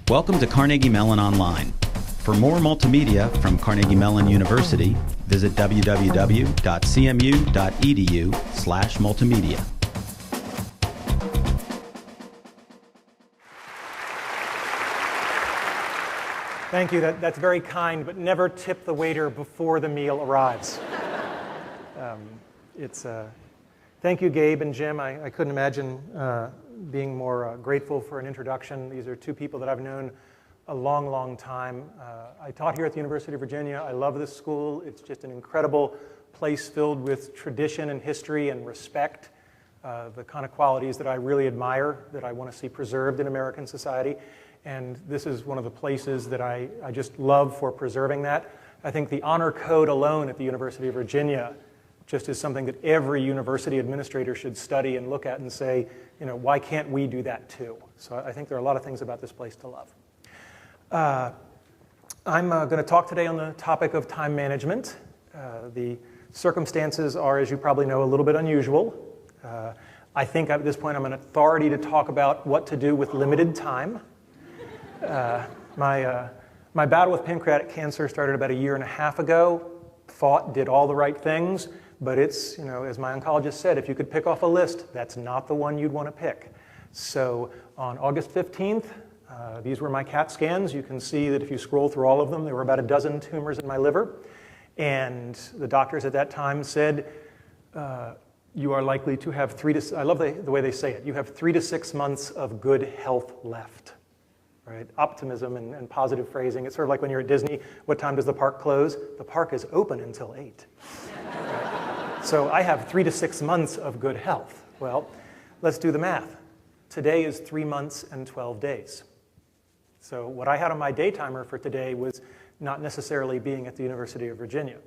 Welcome to Carnegie Mellon Online. For more multimedia from Carnegie Mellon University, visit www.cmu.edu/multimedia. Thank you. That's very kind, but never tip the waiter before the meal arrives. Thank you, Gabe and Jim. I couldn't imagine being more grateful for an introduction. These are two people that I've known a long, long time. I taught here at the University of Virginia. I love this school. It's just an incredible place filled with tradition and history and respect, the kind of qualities that I really admire, that I want to see preserved in American society. And this is one of the places that I just love for preserving that. I think the honor code alone at the University of Virginia just is something that every university administrator should study and look at and say, you know, why can't we do that too? So I think there are a lot of things about this place to love. I'm going to talk today on the topic of time management. The circumstances are, as you probably know, a little bit unusual. I think at this point I'm an authority to talk about what to do with limited time. My battle with pancreatic cancer started about 1.5 years ago. Fought, did all the right things, but it's, you know, as my oncologist said, if you could pick off a list, that's not the one you'd want to pick. So on August 15th, these were my CAT scans. You can see that if you scroll through all of them, there were about 12 tumors in my liver. And the doctors at that time said, you are likely to have I love the way they say it, you have 3 to 6 months of good health left. Right? Optimism and positive phrasing. It's sort of like when you're at Disney, what time does the park close? The park is open until 8. Right? So I have 3 to 6 months of good health. Well, let's do the math. Today is 3 months and 12 days. So what I had on my day timer for today was not necessarily being at the University of Virginia.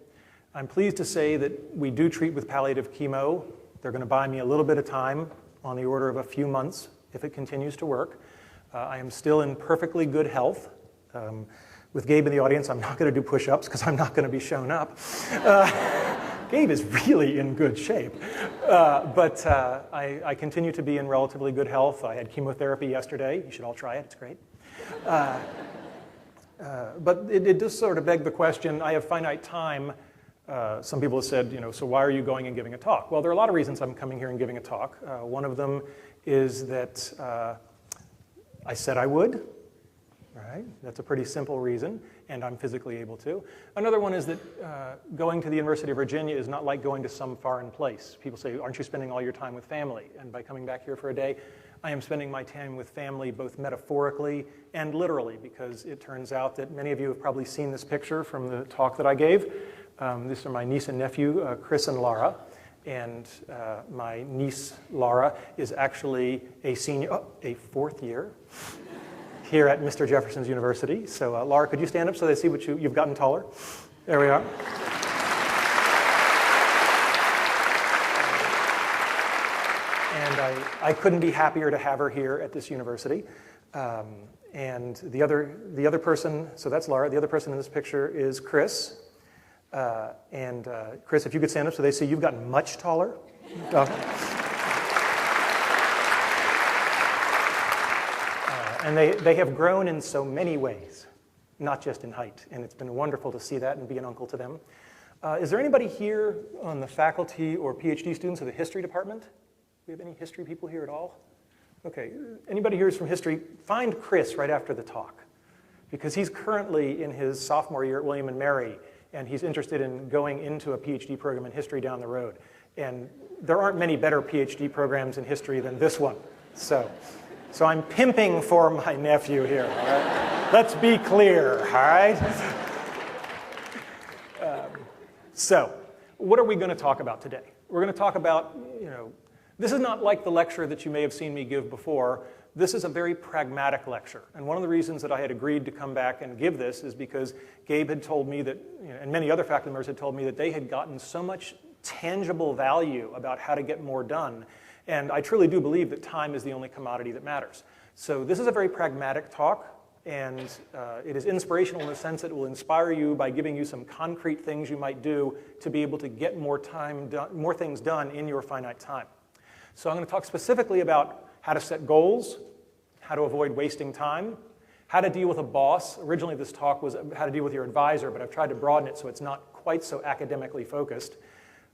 I'm pleased to say that we do treat with palliative chemo. They're going to buy me a little bit of time, on the order of a few months, if it continues to work. I am still in perfectly good health. With Gabe in the audience, I'm not going to do push-ups because I'm not going to be shown up. Gabe is really in good shape. But I continue to be in relatively good health. I had chemotherapy yesterday. You should all try it. It's great. But it does sort of beg the question, I have finite time. Some people have said, you know, so why are you going and giving a talk? Well, there are a lot of reasons I'm coming here and giving a talk. One of them is that I said I would, right? That's a pretty simple reason, and I'm physically able to. Another one is that going to the University of Virginia is not like going to some foreign place. People say, aren't you spending all your time with family? And by coming back here for a day, I am spending my time with family both metaphorically and literally, because it turns out that many of you have probably seen this picture from the talk that I gave. These are my niece and nephew, Chris and Laura. And my niece, Laura, is actually a senior, a 4th year here at Mr. Jefferson's University. So Laura, could you stand up so they see what you've gotten taller? There we are. And I couldn't be happier to have her here at this university. And the other person, so that's Laura, the other person in this picture is Chris. Chris, if you could stand up so they see you've gotten much taller. And they have grown in so many ways, not just in height. And it's been wonderful to see that and be an uncle to them. Is there anybody here on the faculty or PhD students of the history department? Do we have any history people here at all? Okay, anybody here who's from history, find Chris right after the talk, because he's currently in his sophomore year at William & Mary, and he's interested in going into a PhD program in history down the road. And there aren't many better PhD programs in history than this one. So I'm pimping for my nephew here, all right? Let's be clear, all right? So what are we going to talk about today? We're going to talk about, you know, this is not like the lecture that you may have seen me give before. This is a very pragmatic lecture. And one of the reasons that I had agreed to come back and give this is because Gabe had told me that, you know, and many other faculty members had told me that they had gotten so much tangible value about how to get more done. And I truly do believe that time is the only commodity that matters. So this is a very pragmatic talk, and it is inspirational in the sense that it will inspire you by giving you some concrete things you might do to be able to get more things done in your finite time. So I'm going to talk specifically about how to set goals, how to avoid wasting time, How to deal with a boss. Originally this talk was how to deal with your advisor, but I've tried to broaden it so it's not quite so academically focused.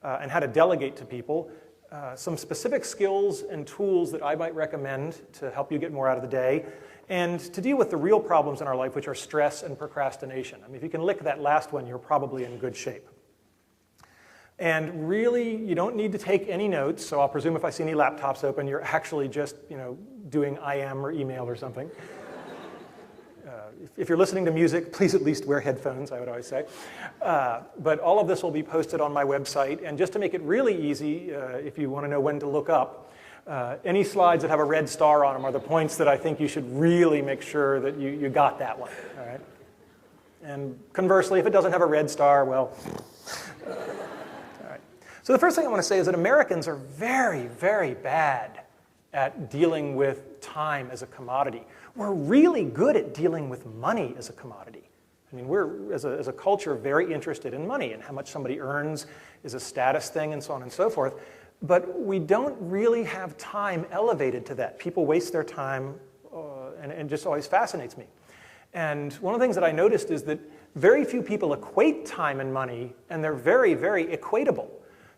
And how to delegate to people. Some specific skills and tools that I might recommend to help you get more out of the day. And to deal with the real problems in our life, which are stress and procrastination. I mean, if you can lick that last one, you're probably in good shape. And really, you don't need to take any notes, so I'll presume if I see any laptops open, you're actually just doing IM or email or something. If you're listening to music, please at least wear headphones, I would always say. But all of this will be posted on my website, and just to make it really easy, if you want to know when to look up, any slides that have a red star on them are the points that I think you should really make sure that you got that one, all right? And conversely, if it doesn't have a red star, well, all right. So the first thing I want to say is that Americans are very, very bad at dealing with time as a commodity. We're really good at dealing with money as a commodity. I mean, we're, as a culture, very interested in money, and how much somebody earns is a status thing and so on and so forth. But we don't really have time elevated to that. People waste their time, and it just always fascinates me. And one of the things that I noticed is that very few people equate time and money, and they're very, very equatable.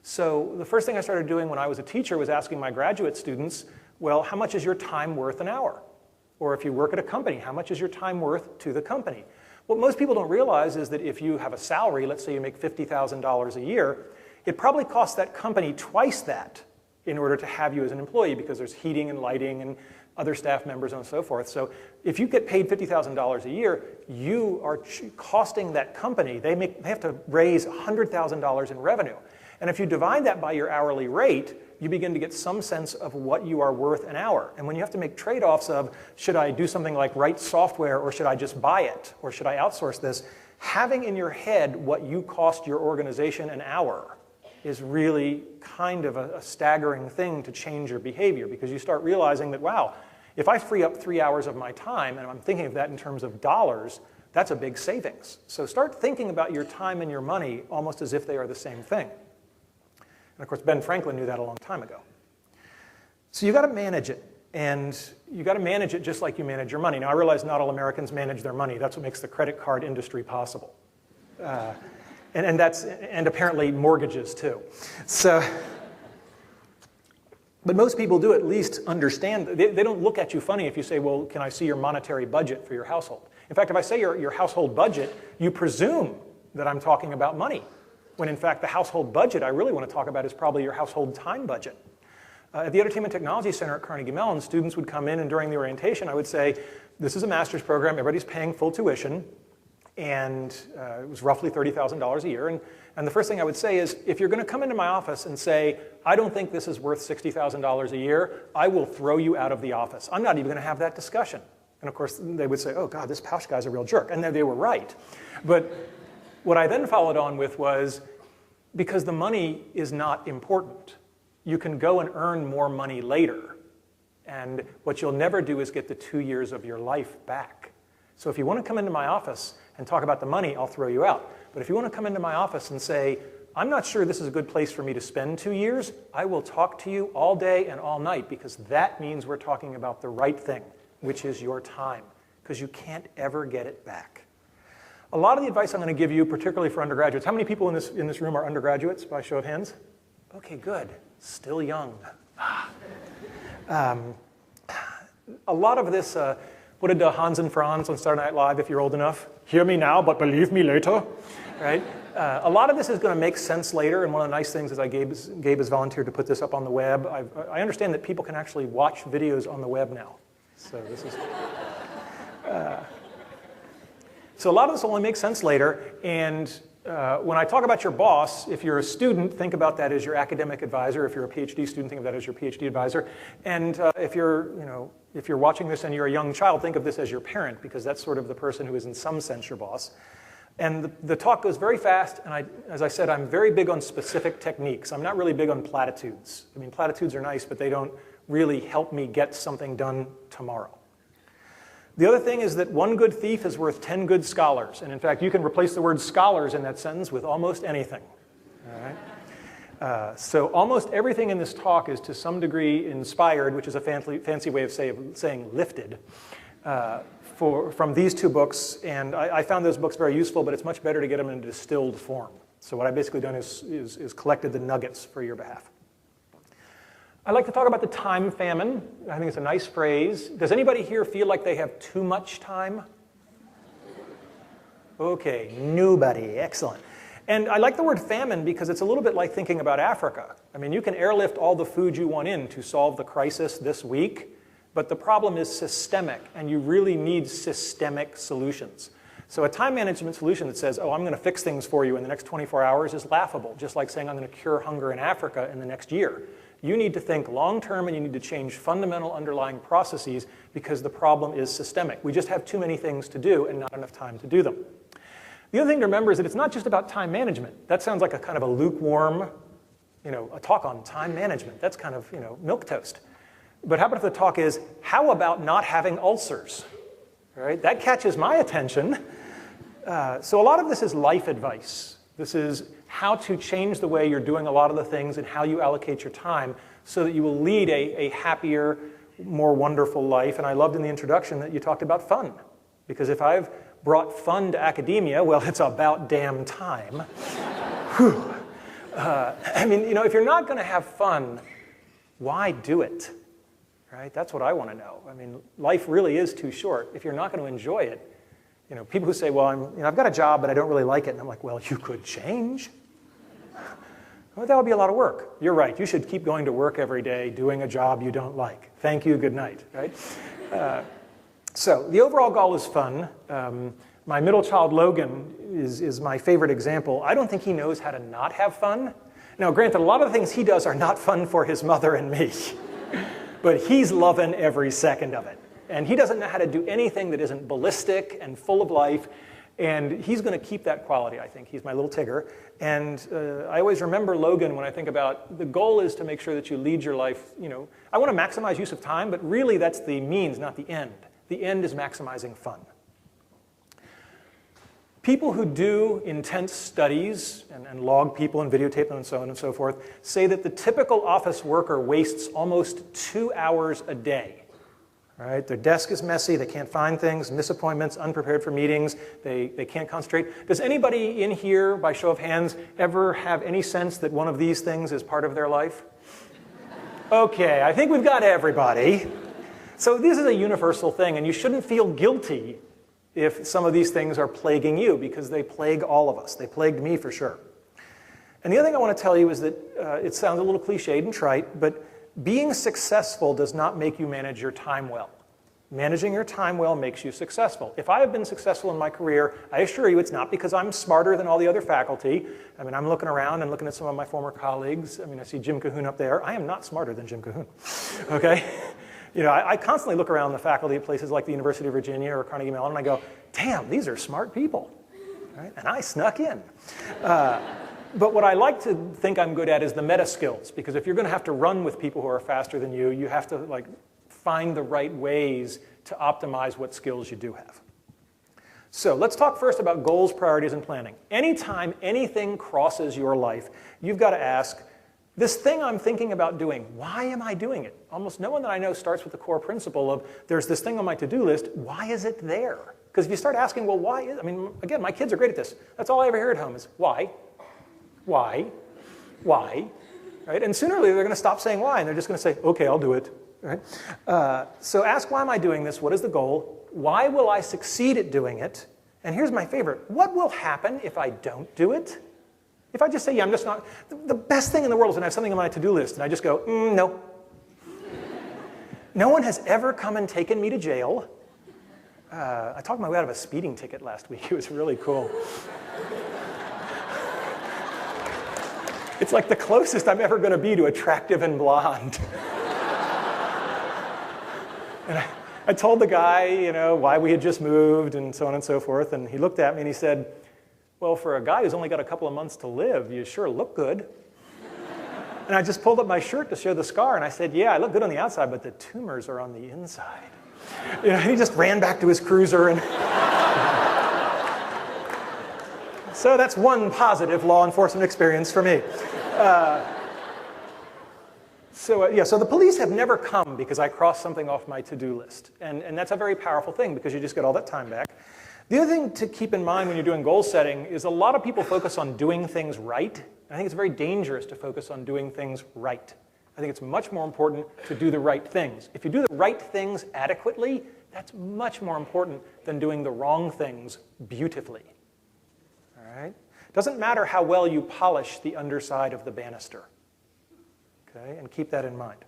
So the first thing I started doing when I was a teacher was asking my graduate students, well, how much is your time worth an hour? Or if you work at a company, how much is your time worth to the company? What most people don't realize is that if you have a salary, let's say you make $50,000 a year, it probably costs that company twice that in order to have you as an employee, because there's heating and lighting and other staff members and so forth. So if you get paid $50,000 a year, you are costing that company, they have to raise $100,000 in revenue. And if you divide that by your hourly rate, you begin to get some sense of what you are worth an hour. And when you have to make trade-offs of, should I do something like write software, or should I just buy it, or should I outsource this, having in your head what you cost your organization an hour is really kind of a staggering thing to change your behavior, because you start realizing that, wow, if I free up 3 hours of my time, and I'm thinking of that in terms of dollars, that's a big savings. So start thinking about your time and your money almost as if they are the same thing. And of course, Ben Franklin knew that a long time ago. So you got to manage it, and you got to manage it just like you manage your money. Now, I realize not all Americans manage their money. That's what makes the credit card industry possible. And apparently mortgages, too. So, but most people do at least understand. They don't look at you funny if you say, well, can I see your monetary budget for your household? In fact, if I say your household budget, you presume that I'm talking about money, when in fact the household budget I really want to talk about is probably your household time budget. At the Entertainment Technology Center at Carnegie Mellon, students would come in, and during the orientation I would say, this is a master's program, everybody's paying full tuition, and it was roughly $30,000 a year. And the first thing I would say is, if you're going to come into my office and say, I don't think this is worth $60,000 a year, I will throw you out of the office. I'm not even going to have that discussion. And of course they would say, oh God, this Pausch guy's a real jerk. And they were right. But what I then followed on with was, because the money is not important. You can go and earn more money later. And what you'll never do is get the 2 years of your life back. So if you want to come into my office and talk about the money, I'll throw you out. But if you want to come into my office and say, I'm not sure this is a good place for me to spend 2 years, I will talk to you all day and all night, because that means we're talking about the right thing, which is your time, because you can't ever get it back. A lot of the advice I'm going to give you, particularly for undergraduates, how many people in this room are undergraduates, by show of hands? Okay, good. Still young. A lot of this, what did Hans and Franz on Saturday Night Live, if you're old enough? Hear me now, but believe me later, right? A lot of this is going to make sense later, and one of the nice things is Gabe has volunteered to put this up on the web. I understand that people can actually watch videos on the web now. So this is... So a lot of this will only make sense later, and when I talk about your boss, if you're a student, think about that as your academic advisor. If you're a PhD student, think of that as your PhD advisor. And if you're watching this and you're a young child, think of this as your parent, because that's sort of the person who is in some sense your boss. And the talk goes very fast, and as I said, I'm very big on specific techniques. I'm not really big on platitudes. I mean, platitudes are nice, but they don't really help me get something done tomorrow. The other thing is that one good thief is worth 10 good scholars. And in fact, you can replace the word scholars in that sentence with almost anything. All right? So almost everything in this talk is to some degree inspired, which is a fancy way of saying lifted, from these two books, and I found those books very useful, but it's much better to get them in a distilled form. So what I've basically done is collected the nuggets for your behalf. I like to talk about the time famine. I think it's a nice phrase. Does anybody here feel like they have too much time? Okay, nobody, excellent. And I like the word famine because it's a little bit like thinking about Africa. I mean, you can airlift all the food you want in to solve the crisis this week, but the problem is systemic, and you really need systemic solutions. So a time management solution that says, oh, I'm going to fix things for you in the next 24 hours is laughable, just like saying I'm going to cure hunger in Africa in the next year. You need to think long-term, and you need to change fundamental underlying processes because the problem is systemic. We just have too many things to do and not enough time to do them. The other thing to remember is that it's not just about time management. That sounds like a kind of a lukewarm, a talk on time management. That's kind of, milquetoast. But how about if the talk is, how about not having ulcers? Right? That catches my attention. So a lot of this is life advice. This is how to change the way you're doing a lot of the things and how you allocate your time so that you will lead a happier, more wonderful life. And I loved in the introduction that you talked about fun. Because if I've brought fun to academia, well, it's about damn time. If you're not going to have fun, why do it? Right? That's what I want to know. I mean, life really is too short. If you're not going to enjoy it, people who say, well, I've got a job, but I don't really like it. And I'm like, well, you could change. Well, that would be a lot of work. You're right. You should keep going to work every day doing a job you don't like. Thank you. Good night. Right? So the overall goal is fun. My middle child, Logan, is my favorite example. I don't think he knows how to not have fun. Now, granted, a lot of the things he does are not fun for his mother and me. But he's loving every second of it. And he doesn't know how to do anything that isn't ballistic and full of life. And he's going to keep that quality, I think. He's my little Tigger. And I always remember Logan when I think about the goal is to make sure that you lead your life. I want to maximize use of time, but really that's the means, not the end. The end is maximizing fun. People who do intense studies and log people and videotape them and so on and so forth say that the typical office worker wastes almost 2 hours a day. Right? Their desk is messy, they can't find things, miss appointments, unprepared for meetings, they can't concentrate. Does anybody in here, by show of hands, ever have any sense that one of these things is part of their life? Okay, I think we've got everybody. So this is a universal thing, and you shouldn't feel guilty if some of these things are plaguing you, because they plague all of us. They plagued me for sure. And the other thing I want to tell you is that it sounds a little cliched and trite, but being successful does not make you manage your time well. Managing your time well makes you successful. If I have been successful in my career, I assure you it's not because I'm smarter than all the other faculty. I'm looking around and looking at some of my former colleagues. I see Jim Cahoon up there. I am not smarter than Jim Cahoon, okay? I constantly look around the faculty at places like the University of Virginia or Carnegie Mellon, and I go, damn, these are smart people, right? And I snuck in. But what I like to think I'm good at is the meta skills, because if you're going to have to run with people who are faster than you, you have to find the right ways to optimize what skills you do have. So let's talk first about goals, priorities, and planning. Anytime anything crosses your life, you've got to ask, this thing I'm thinking about doing, why am I doing it? Almost no one that I know starts with the core principle of, there's this thing on my to-do list, why is it there? Because if you start asking, well, why is, again, my kids are great at this. That's all I ever hear at home is, why? Why? Why? Right? And sooner or later, they're going to stop saying why, and they're just going to say, okay, I'll do it. Right? So ask, why am I doing this? What is the goal? Why will I succeed at doing it? And here's my favorite. What will happen if I don't do it? If I just say, yeah, I'm just not, the best thing in the world is when I have something on my to-do list, and I just go, no. No one has ever come and taken me to jail. I talked my way out of a speeding ticket last week. It was really cool. It's like the closest I'm ever going to be to attractive and blonde. And I told the guy, why we had just moved and so on and so forth, and he looked at me and he said, well, for a guy who's only got a couple of months to live, you sure look good. And I just pulled up my shirt to show the scar, and I said, yeah, I look good on the outside, but the tumors are on the inside. And he just ran back to his cruiser. And so that's one positive law enforcement experience for me. So the police have never come because I crossed something off my to-do list. And that's a very powerful thing because you just get all that time back. The other thing to keep in mind when you're doing goal setting is a lot of people focus on doing things right. I think it's very dangerous to focus on doing things right. I think it's much more important to do the right things. If you do the right things adequately, that's much more important than doing the wrong things beautifully. All right? Doesn't matter how well you polish the underside of the banister. Okay? And keep that in mind.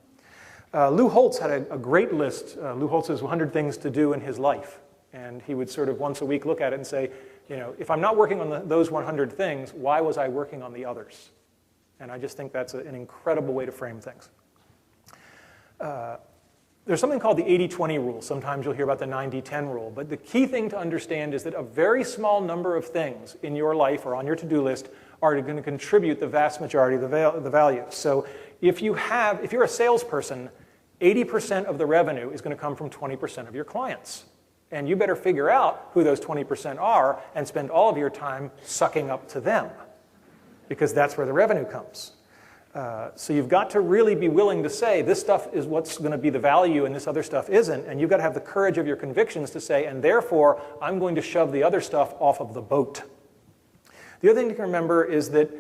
Lou Holtz had a great list. Lou Holtz's 100 things to do in his life. And he would sort of once a week look at it and say, you know, if I'm not working on those 100 things, why was I working on the others? And I just think that's an incredible way to frame things. There's something called the 80-20 rule. Sometimes you'll hear about the 90-10 rule. But the key thing to understand is that a very small number of things in your life or on your to-do list are going to contribute the vast majority of the value. So if you're a salesperson, 80% of the revenue is going to come from 20% of your clients. And you better figure out who those 20% are and spend all of your time sucking up to them, because that's where the revenue comes. So you've got to really be willing to say, this stuff is what's going to be the value and this other stuff isn't. And you've got to have the courage of your convictions to say, and therefore, I'm going to shove the other stuff off of the boat. The other thing to remember is that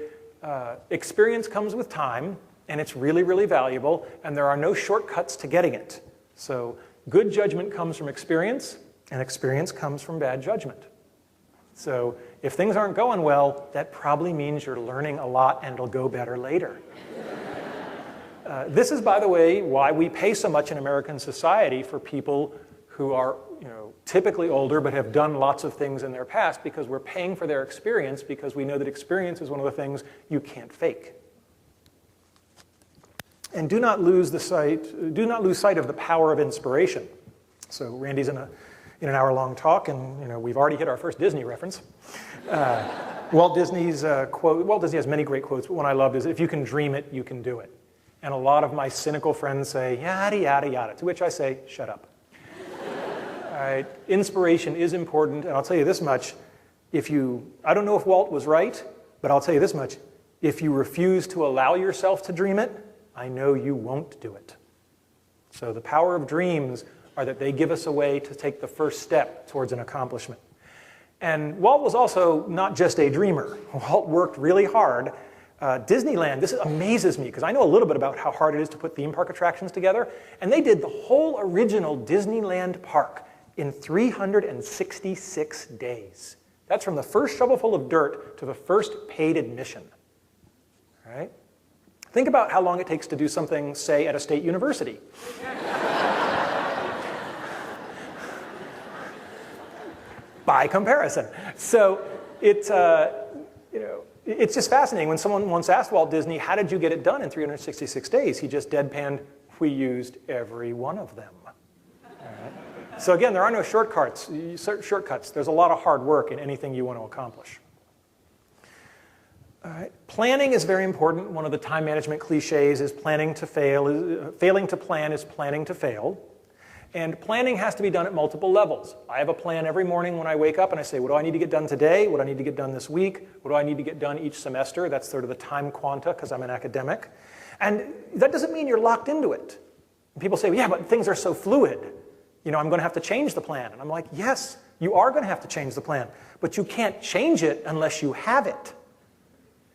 experience comes with time, and it's really, really valuable, and there are no shortcuts to getting it. So good judgment comes from experience, and experience comes from bad judgment. So if things aren't going well, that probably means you're learning a lot and it'll go better later. This is, by the way, why we pay so much in American society for people who are, typically older but have done lots of things in their past, because we're paying for their experience, because we know that experience is one of the things you can't fake. And do not lose sight of the power of inspiration. So Randy's in an hour-long talk, and we've already hit our first Disney reference. Walt Disney's quote. Walt Disney has many great quotes, but one I loved is, "If you can dream it, you can do it." And a lot of my cynical friends say, yada, yada, yada, to which I say, shut up. All right, inspiration is important, and I'll tell you this much. I don't know if Walt was right, but I'll tell you this much. If you refuse to allow yourself to dream it, I know you won't do it. So the power of dreams are that they give us a way to take the first step towards an accomplishment. And Walt was also not just a dreamer. Walt worked really hard. Disneyland, this amazes me, because I know a little bit about how hard it is to put theme park attractions together, and they did the whole original Disneyland park in 366 days. That's from the first shovelful of dirt to the first paid admission. All right? Think about how long it takes to do something, say, at a state university. By comparison. So it's just fascinating. When someone once asked Walt Disney, how did you get it done in 366 days? He just deadpanned, we used every one of them. All right? So again, there are no shortcuts. There's a lot of hard work in anything you want to accomplish. All right. Planning is very important. One of the time management cliches is planning to fail. Failing to plan is planning to fail. And planning has to be done at multiple levels. I have a plan every morning when I wake up, and I say, what do I need to get done today? What do I need to get done this week? What do I need to get done each semester? That's sort of the time quanta, because I'm an academic. And that doesn't mean you're locked into it. And people say, well, yeah, but things are so fluid. I'm going to have to change the plan. And I'm like, yes, you are going to have to change the plan. But you can't change it unless you have it.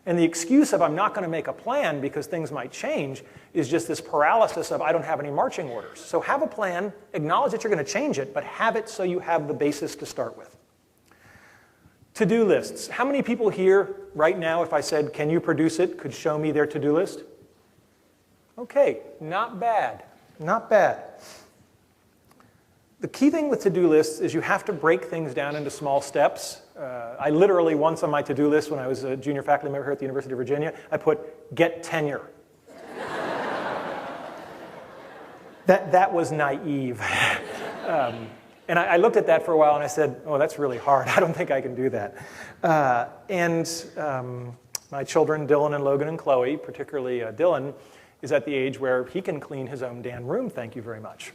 And the excuse of I'm not going to make a plan because things might change is just this paralysis of I don't have any marching orders. So have a plan, acknowledge that you're going to change it, but have it so you have the basis to start with. To-do lists. How many people here right now, if I said, can you produce it, could show me their to-do list? Okay, not bad. Not bad. The key thing with to-do lists is you have to break things down into small steps. I literally, once on my to-do list when I was a junior faculty member here at the University of Virginia, I put, get tenure. That was naive. And I looked at that for a while and I said, oh, that's really hard. I don't think I can do that. My children, Dylan and Logan and Chloe, particularly Dylan, is at the age where he can clean his own damn room, thank you very much.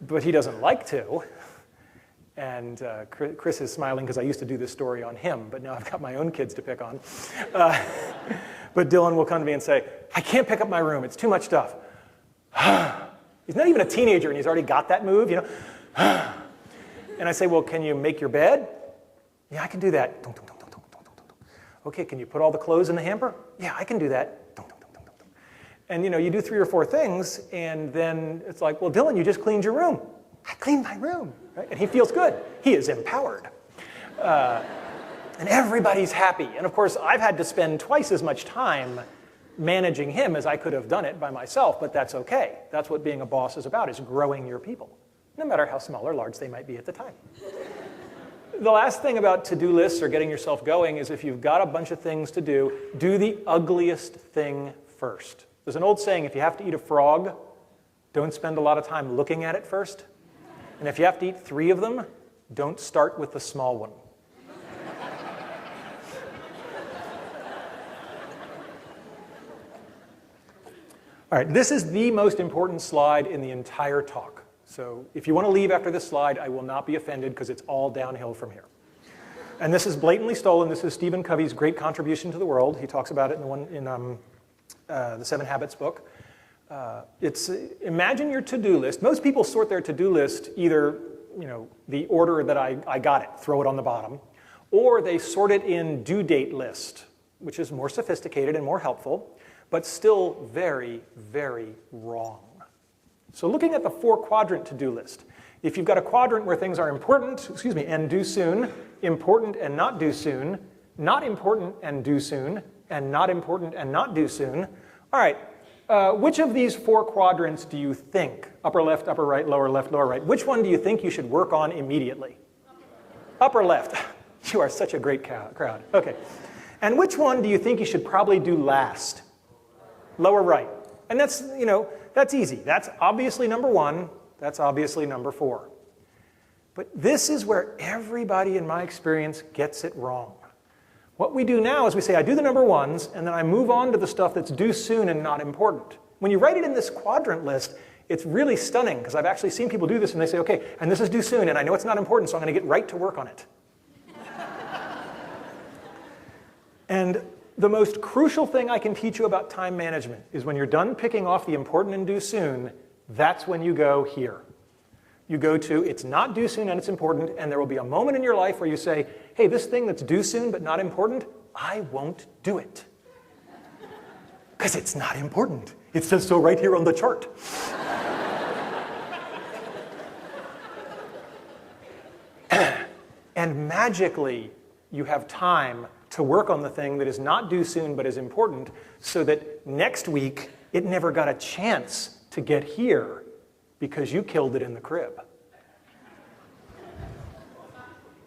But he doesn't like to. And Chris is smiling because I used to do this story on him, but now I've got my own kids to pick on. But Dylan will come to me and say, I can't pick up my room, it's too much stuff. He's not even a teenager and he's already got that move, you know. And I say, well, can you make your bed? Yeah, I can do that. Okay, can you put all the clothes in the hamper? Yeah, I can do that. And you know, you do 3 or 4 things, and then it's like, well, Dylan, you just cleaned your room. I cleaned my room, right? And he feels good. He is empowered. And everybody's happy. And of course, I've had to spend twice as much time managing him as I could have done it by myself, but that's okay. That's what being a boss is about, is growing your people, no matter how small or large they might be at the time. The last thing about to-do lists or getting yourself going is if you've got a bunch of things to do the ugliest thing first. There's an old saying, if you have to eat a frog, don't spend a lot of time looking at it first. And if you have to eat 3 of them, don't start with the small one. All right, this is the most important slide in the entire talk. So if you want to leave after this slide, I will not be offended because it's all downhill from here. And this is blatantly stolen. This is Stephen Covey's great contribution to the world. He talks about it in the 7 Habits book. Imagine your to-do list. Most people sort their to-do list either, you know, the order that I got it, throw it on the bottom, or they sort it in due date list, which is more sophisticated and more helpful, but still very, very wrong. So looking at the 4-quadrant to-do list, if you've got a quadrant where things are important, and due soon, important and not due soon, not important and due soon, and not important and not due soon, all right, which of these 4 quadrants do you think, upper left, upper right, lower left, lower right, which one do you think you should work on immediately? Upper left. You are such a great crowd. Okay. And which one do you think you should probably do last? Lower right. And that's, you know, that's easy. That's obviously number 1. That's obviously number 4. But this is where everybody, in my experience, gets it wrong. What we do now is we say, I do the number 1s, and then I move on to the stuff that's due soon and not important. When you write it in this quadrant list, it's really stunning, because I've actually seen people do this, and they say, okay, and this is due soon, and I know it's not important, so I'm going to get right to work on it. And the most crucial thing I can teach you about time management is when you're done picking off the important and due soon, that's when you go here. You go to, it's not due soon and it's important, and there will be a moment in your life where you say, hey, this thing that's due soon but not important, I won't do it. Because it's not important. It says so right here on the chart. And magically, you have time to work on the thing that is not due soon but is important, so that next week it never got a chance to get here because you killed it in the crib.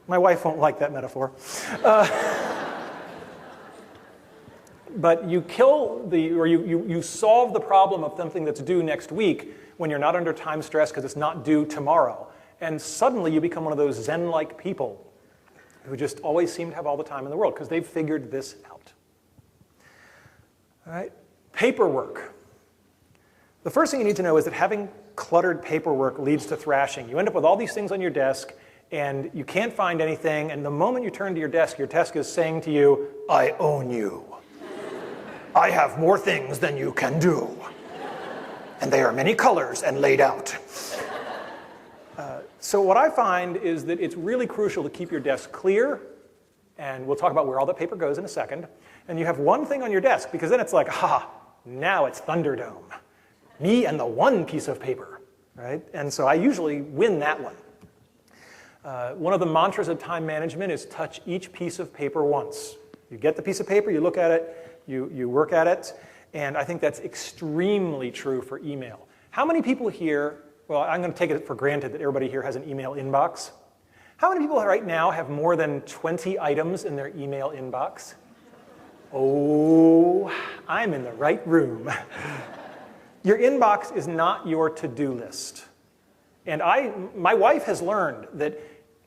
My wife won't like that metaphor. But you kill you solve the problem of something that's due next week when you're not under time stress because it's not due tomorrow. And suddenly you become one of those Zen-like people who just always seem to have all the time in the world because they've figured this out. All right, paperwork. The first thing you need to know is that having cluttered paperwork leads to thrashing. You end up with all these things on your desk, and you can't find anything, and the moment you turn to your desk is saying to you, I own you. I have more things than you can do. And they are many colors and laid out. So what I find is that it's really crucial to keep your desk clear, and we'll talk about where all that paper goes in a second, and you have one thing on your desk, because then it's like, now it's Thunderdome. Me and the one piece of paper, right? And so I usually win that one. One of the mantras of time management is touch each piece of paper once. You get the piece of paper, you look at it, you work at it, and I think that's extremely true for email. How many people here, well, I'm going to take it for granted that everybody here has an email inbox. How many people right now have more than 20 items in their email inbox? Oh, I'm in the right room. Your inbox is not your to-do list. And my wife has learned that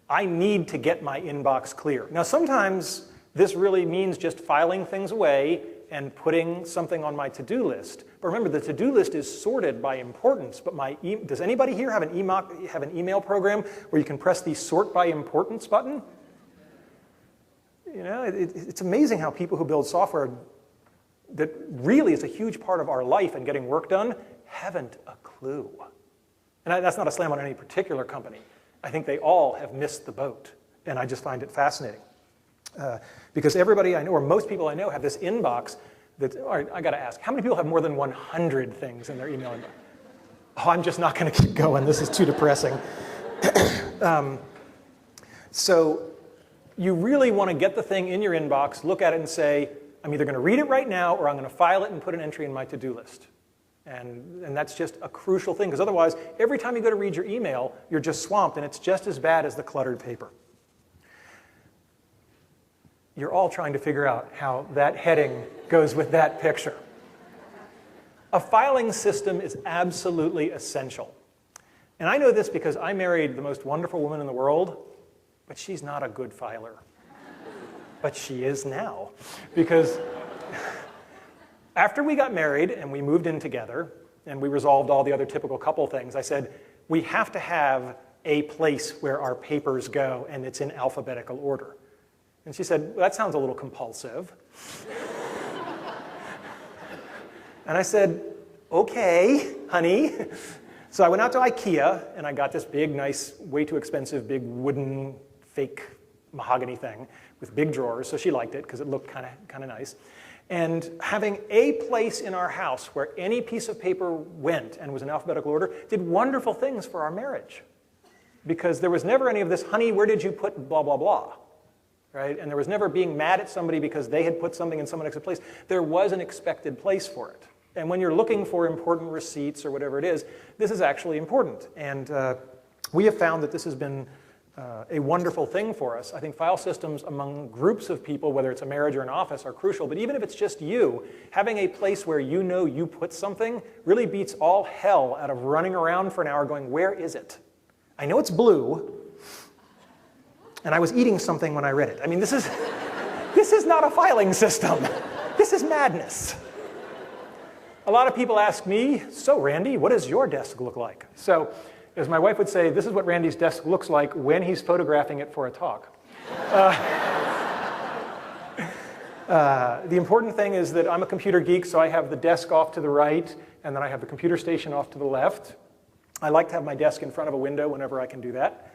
I need to get my inbox clear. Now, sometimes this really means just filing things away and putting something on my to-do list. But remember, the to-do list is sorted by importance. But does anybody here have an email program where you can press the sort by importance button? You know, it's amazing how people who build software that really is a huge part of our life and getting work done haven't a clue. And that's not a slam on any particular company. I think they all have missed the boat, and I just find it fascinating. Because everybody I know, or most people I know, have this inbox that, all right, I gotta ask, how many people have more than 100 things in their email inbox? Oh, I'm just not gonna keep going, this is too depressing. So you really wanna get the thing in your inbox, look at it and say, I'm either gonna read it right now or I'm gonna file it and put an entry in my to-do list. And that's just a crucial thing, because otherwise, every time you go to read your email, you're just swamped, and it's just as bad as the cluttered paper. You're all trying to figure out how that heading goes with that picture. A filing system is absolutely essential. And I know this because I married the most wonderful woman in the world, but she's not a good filer. But she is now, because after we got married and we moved in together and we resolved all the other typical couple things, I said, we have to have a place where our papers go, and it's in alphabetical order. And she said, well, that sounds a little compulsive. And I said, okay, honey. So I went out to IKEA and I got this big, nice, way too expensive, big wooden, fake mahogany thing with big drawers. So she liked it because it looked kind of nice. And having a place in our house where any piece of paper went and was in alphabetical order did wonderful things for our marriage. Because there was never any of this, honey, where did you put blah, blah, blah? Right? And there was never being mad at somebody because they had put something in someone else's place. There was an expected place for it. And when you're looking for important receipts or whatever it is, this is actually important. And we have found that this has been a wonderful thing for us. I think file systems among groups of people, whether it's a marriage or an office, are crucial. But even if it's just you, having a place where you know you put something really beats all hell out of running around for an hour going, where is it? I know it's blue, and I was eating something when I read it. I mean, this is not a filing system. This is madness. A lot of people ask me, so Randy, what does your desk look like? So, as my wife would say, this is what Randy's desk looks like when he's photographing it for a talk. The important thing is that I'm a computer geek, so I have the desk off to the right, and then I have the computer station off to the left. I like to have my desk in front of a window whenever I can do that.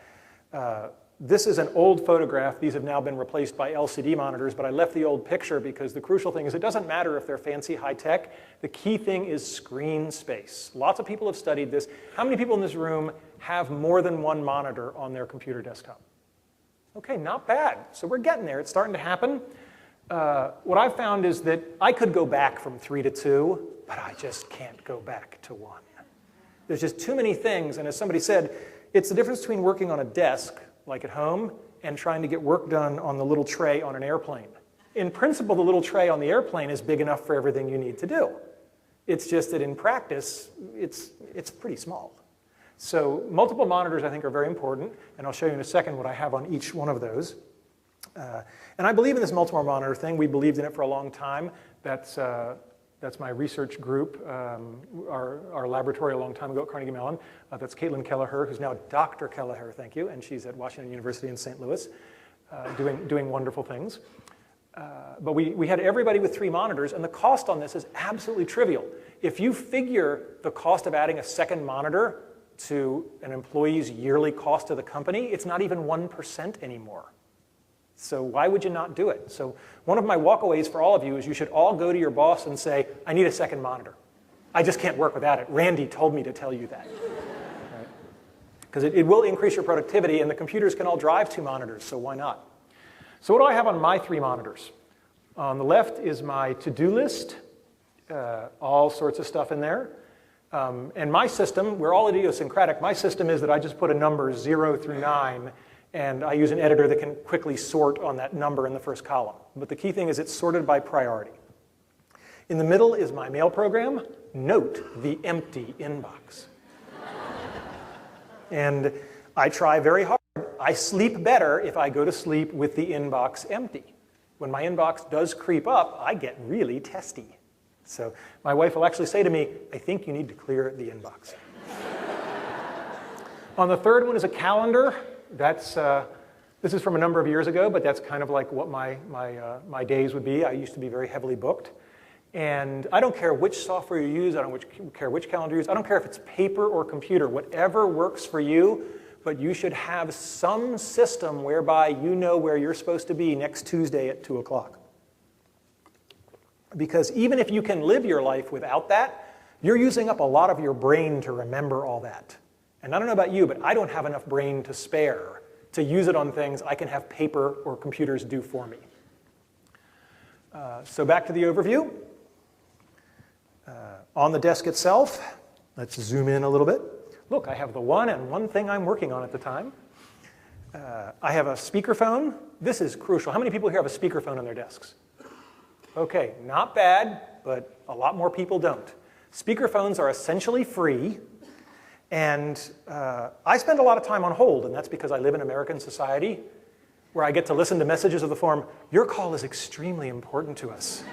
This is an old photograph. These have now been replaced by LCD monitors, but I left the old picture because the crucial thing is it doesn't matter if they're fancy high-tech. The key thing is screen space. Lots of people have studied this. How many people in this room have more than one monitor on their computer desktop? Okay, not bad. So we're getting there. It's starting to happen. What I've found is that I could go back from 3 to 2, but I just can't go back to 1. There's just too many things, and as somebody said, it's the difference between working on a desk like at home, and trying to get work done on the little tray on an airplane. In principle, the little tray on the airplane is big enough for everything you need to do. It's just that in practice, it's pretty small. So multiple monitors, I think, are very important, and I'll show you in a second what I have on each one of those. And I believe in this multiple monitor thing. We believed in it for a long time. That's my research group, our laboratory a long time ago at Carnegie Mellon. That's Caitlin Kelleher, who's now Dr. Kelleher, thank you, and she's at Washington University in St. Louis, doing wonderful things. But we had everybody with 3 monitors, and the cost on this is absolutely trivial. If you figure the cost of adding a second monitor to an employee's yearly cost to the company, it's not even 1% anymore. So why would you not do it? So one of my walkaways for all of you is you should all go to your boss and say, I need a second monitor. I just can't work without it. Randy told me to tell you that. Because it will increase your productivity, and the computers can all drive 2 monitors, so why not? So what do I have on my 3 monitors? On the left is my to-do list, all sorts of stuff in there. And my system, we're all idiosyncratic. My system is that I just put a number 0 through 9, and I use an editor that can quickly sort on that number in the first column. But the key thing is it's sorted by priority. In the middle is my mail program. Note the empty inbox. And I try very hard. I sleep better if I go to sleep with the inbox empty. When my inbox does creep up, I get really testy. So my wife will actually say to me, I think you need to clear the inbox. On the third one is a calendar. This is from a number of years ago, but that's kind of like what my days would be. I used to be very heavily booked. And I don't care which software you use, I don't care which calendar you use, I don't care if it's paper or computer, whatever works for you, but you should have some system whereby you know where you're supposed to be next Tuesday at 2 o'clock. Because even if you can live your life without that, you're using up a lot of your brain to remember all that. And I don't know about you, but I don't have enough brain to spare to use it on things I can have paper or computers do for me. So back to the overview. On the desk itself, let's zoom in a little bit. Look, I have the one thing I'm working on at the time. I have a speakerphone. This is crucial. How many people here have a speakerphone on their desks? Okay, not bad, but a lot more people don't. Speakerphones are essentially free, and I spend a lot of time on hold, and that's because I live in American society where I get to listen to messages of the form, "Your call is extremely important to us.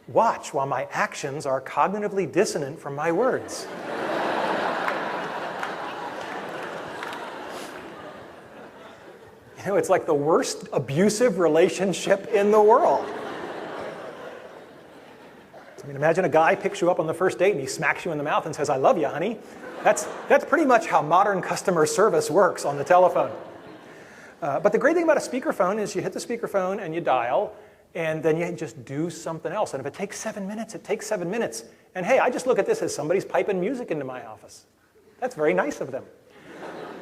Watch while my actions are cognitively dissonant from my words." You know, it's like the worst abusive relationship in the world. I mean, imagine a guy picks you up on the first date and he smacks you in the mouth and says, "I love you, honey." That's pretty much how modern customer service works on the telephone. But the great thing about a speakerphone is you hit the speakerphone and you dial, and then you just do something else. And if it takes 7 minutes, it takes 7 minutes. And hey, I just look at this as somebody's piping music into my office. That's very nice of them.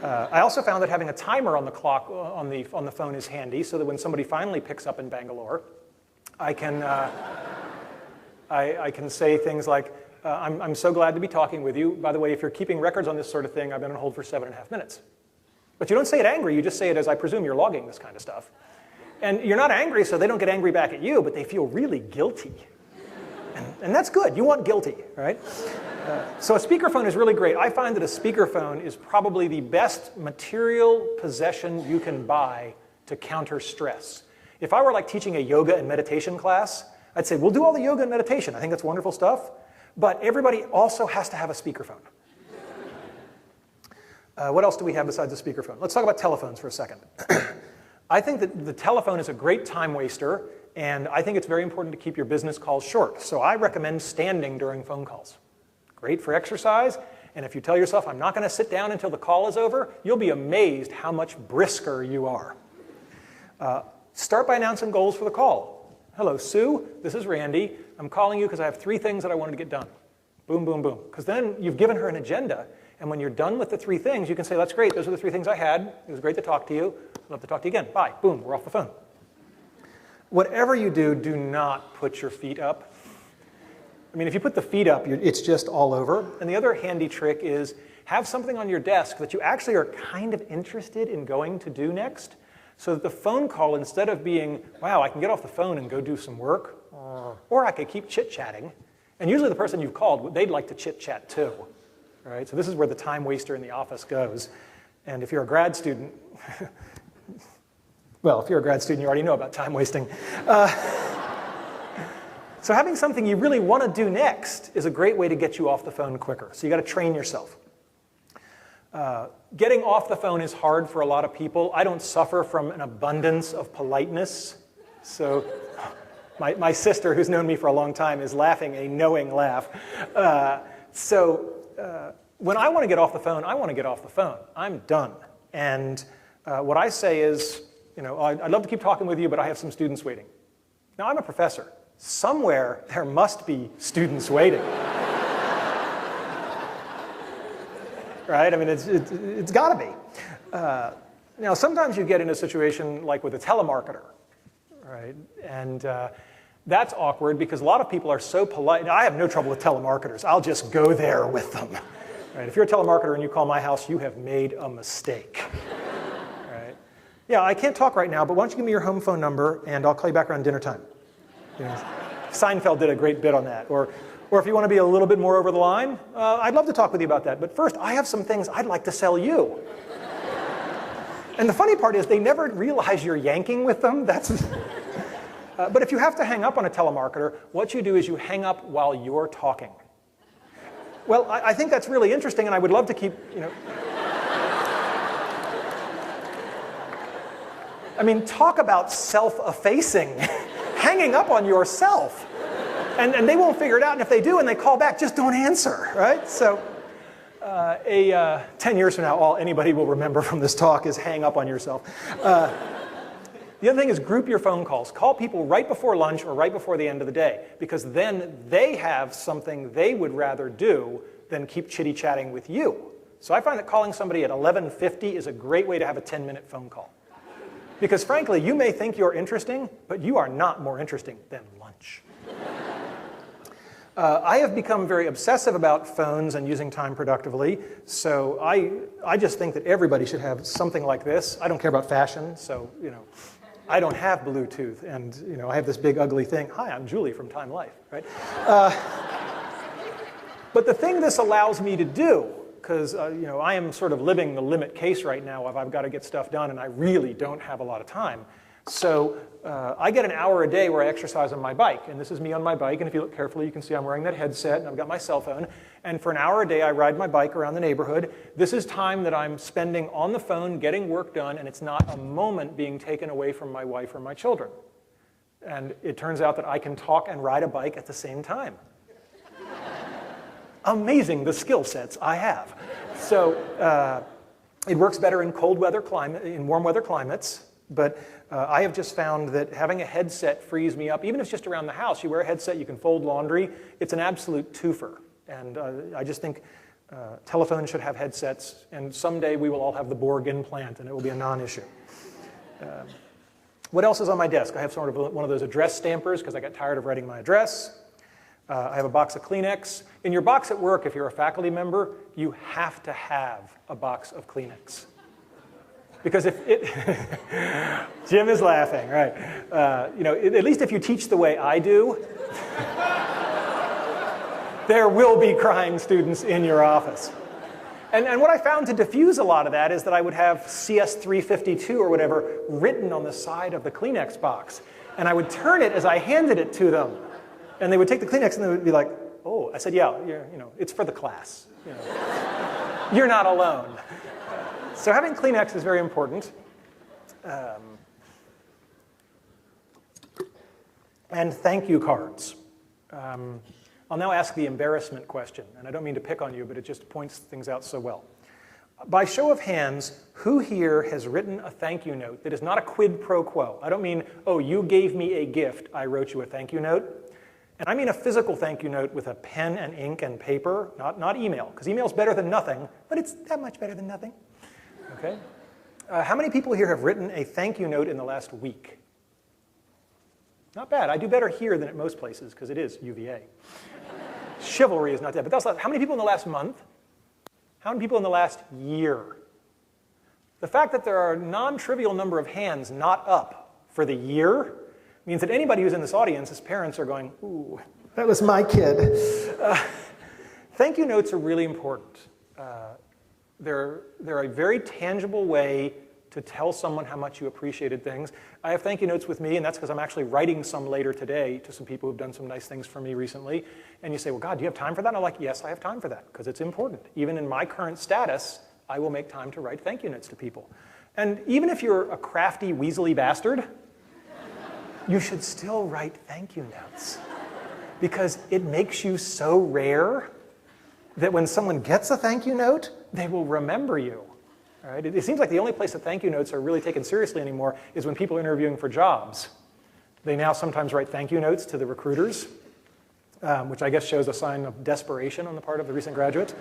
I also found that having a timer on the clock on the phone is handy, so that when somebody finally picks up in Bangalore, I can say things like, I'm so glad to be talking with you. By the way, if you're keeping records on this sort of thing, I've been on hold for 7.5 minutes. But you don't say it angry, you just say it as, I presume you're logging this kind of stuff. And you're not angry, so they don't get angry back at you, but they feel really guilty. And that's good. You want guilty, right? So a speakerphone is really great. I find that a speakerphone is probably the best material possession you can buy to counter stress. If I were like teaching a yoga and meditation class, I'd say, we'll do all the yoga and meditation. I think that's wonderful stuff. But everybody also has to have a speakerphone. What else do we have besides a speakerphone? Let's talk about telephones for a second. I think that the telephone is a great time waster, and I think it's very important to keep your business calls short. So I recommend standing during phone calls. Great for exercise, and if you tell yourself, I'm not going to sit down until the call is over, you'll be amazed how much brisker you are. Start by announcing goals for the call. Hello, Sue, this is Randy. I'm calling you because I have 3 things that I wanted to get done. Boom, boom, boom. Because then you've given her an agenda, and when you're done with the 3 things, you can say, that's great, those are the 3 things I had. It was great to talk to you. I'd love to talk to you again. Bye. Boom, we're off the phone. Whatever you do, do not put your feet up. I mean, if you put the feet up, it's just all over. And the other handy trick is have something on your desk that you actually are kind of interested in going to do next, so that the phone call, instead of being, wow, I can get off the phone and go do some work, or I could keep chit-chatting. And usually the person you've called, they'd like to chit-chat too. Right? So this is where the time waster in the office goes. And if you're a grad student, well, if you're a grad student, you already know about time wasting. So having something you really want to do next is a great way to get you off the phone quicker. So you got to train yourself. Getting off the phone is hard for a lot of people. I don't suffer from an abundance of politeness. So my sister, who's known me for a long time, is laughing a knowing laugh. When I want to get off the phone, I want to get off the phone. I'm done. And what I say is, I'd love to keep talking with you, but I have some students waiting. Now, I'm a professor. Somewhere there must be students waiting. Right? I mean, it's got to be. Now, sometimes you get in a situation like with a telemarketer, right? And that's awkward because a lot of people are so polite. Now, I have no trouble with telemarketers. I'll just go there with them. Right? If you're a telemarketer and you call my house, you have made a mistake. Right? Yeah, I can't talk right now, but why don't you give me your home phone number and I'll call you back around dinner time. Seinfeld did a great bit on that. Or if you want to be a little bit more over the line, I'd love to talk with you about that. But first, I have some things I'd like to sell you. And the funny part is they never realize you're yanking with them. But if you have to hang up on a telemarketer, what you do is you hang up while you're talking. Well, I think that's really interesting, and I would love to keep, I mean, talk about self-effacing. Hanging up on yourself. And they won't figure it out, and if they do and they call back, just don't answer, right? So 10 years from now, all anybody will remember from this talk is hang up on yourself. The other thing is group your phone calls. Call people right before lunch or right before the end of the day, because then they have something they would rather do than keep chitty-chatting with you. So I find that calling somebody at 11:50 is a great way to have a 10-minute phone call. Because frankly, you may think you're interesting, but you are not more interesting than lunch. I have become very obsessive about phones and using time productively, so I just think that everybody should have something like this. I don't care about fashion, so I don't have Bluetooth, and I have this big ugly thing. Hi, I'm Julie from Time Life, right? But the thing this allows me to do, because I am sort of living the limit case right now of I've got to get stuff done, and I really don't have a lot of time. So I get an hour a day where I exercise on my bike, and this is me on my bike, and if you look carefully, you can see I'm wearing that headset, and I've got my cell phone, and for an hour a day, I ride my bike around the neighborhood. This is time that I'm spending on the phone getting work done, and it's not a moment being taken away from my wife or my children. And it turns out that I can talk and ride a bike at the same time. Amazing the skill sets I have. So it works better in warm weather climates, but I have just found that having a headset frees me up. Even if it's just around the house, you wear a headset, you can fold laundry. It's an absolute twofer. And I just think telephones should have headsets, and someday we will all have the Borg implant, and it will be a non-issue. What else is on my desk? I have sort of one of those address stampers because I got tired of writing my address. I have a box of Kleenex. In your box at work, if you're a faculty member, you have to have a box of Kleenex. Because if it, Jim is laughing, right? At least if you teach the way I do, there will be crying students in your office. And what I found to diffuse a lot of that is that I would have CS 352 or whatever written on the side of the Kleenex box. And I would turn it as I handed it to them. And they would take the Kleenex and they would be like, oh, I said, yeah, it's for the class. You're not alone. So having Kleenex is very important. And thank you cards. I'll now ask the embarrassment question. And I don't mean to pick on you, but it just points things out so well. By show of hands, who here has written a thank you note that is not a quid pro quo? I don't mean, oh, you gave me a gift, I wrote you a thank you note. And I mean a physical thank you note with a pen and ink and paper, not email, because email's better than nothing, but it's that much better than nothing. Okay? How many people here have written a thank you note in the last week? Not bad. I do better here than at most places, because it is UVA. Chivalry is not that, but that's how many people in the last month? How many people in the last year? The fact that there are a non-trivial number of hands not up for the year means that anybody who's in this audience, his parents are going, ooh, that was my kid. Thank you notes are really important. They're a very tangible way to tell someone how much you appreciated things. I have thank you notes with me, and that's because I'm actually writing some later today to some people who've done some nice things for me recently. And you say, well, God, do you have time for that? And I'm like, yes, I have time for that, because it's important. Even in my current status, I will make time to write thank you notes to people. And even if you're a crafty, weaselly bastard, you should still write thank you notes, because it makes you so rare that when someone gets a thank you note, they will remember you. All right? It seems like the only place that thank you notes are really taken seriously anymore is when people are interviewing for jobs. They now sometimes write thank you notes to the recruiters, which I guess shows a sign of desperation on the part of the recent graduates.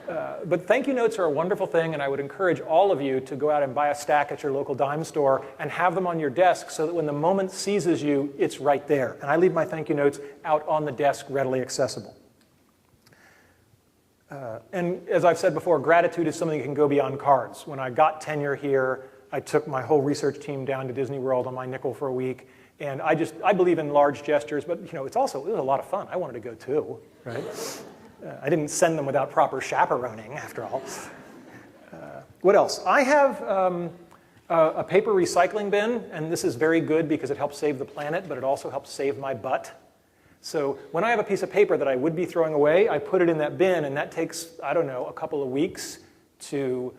But thank you notes are a wonderful thing, and I would encourage all of you to go out and buy a stack at your local dime store and have them on your desk so that when the moment seizes you, it's right there. And I leave my thank you notes out on the desk, readily accessible. And as I've said before, gratitude is something that can go beyond cards. When I got tenure here, I took my whole research team down to Disney World on my nickel for a week. And I believe in large gestures, but it was a lot of fun. I wanted to go too, right? I didn't send them without proper chaperoning, after all. What else? I have a paper recycling bin, and this is very good because it helps save the planet, but it also helps save my butt. So when I have a piece of paper that I would be throwing away, I put it in that bin, and that takes, I don't know, a couple of weeks to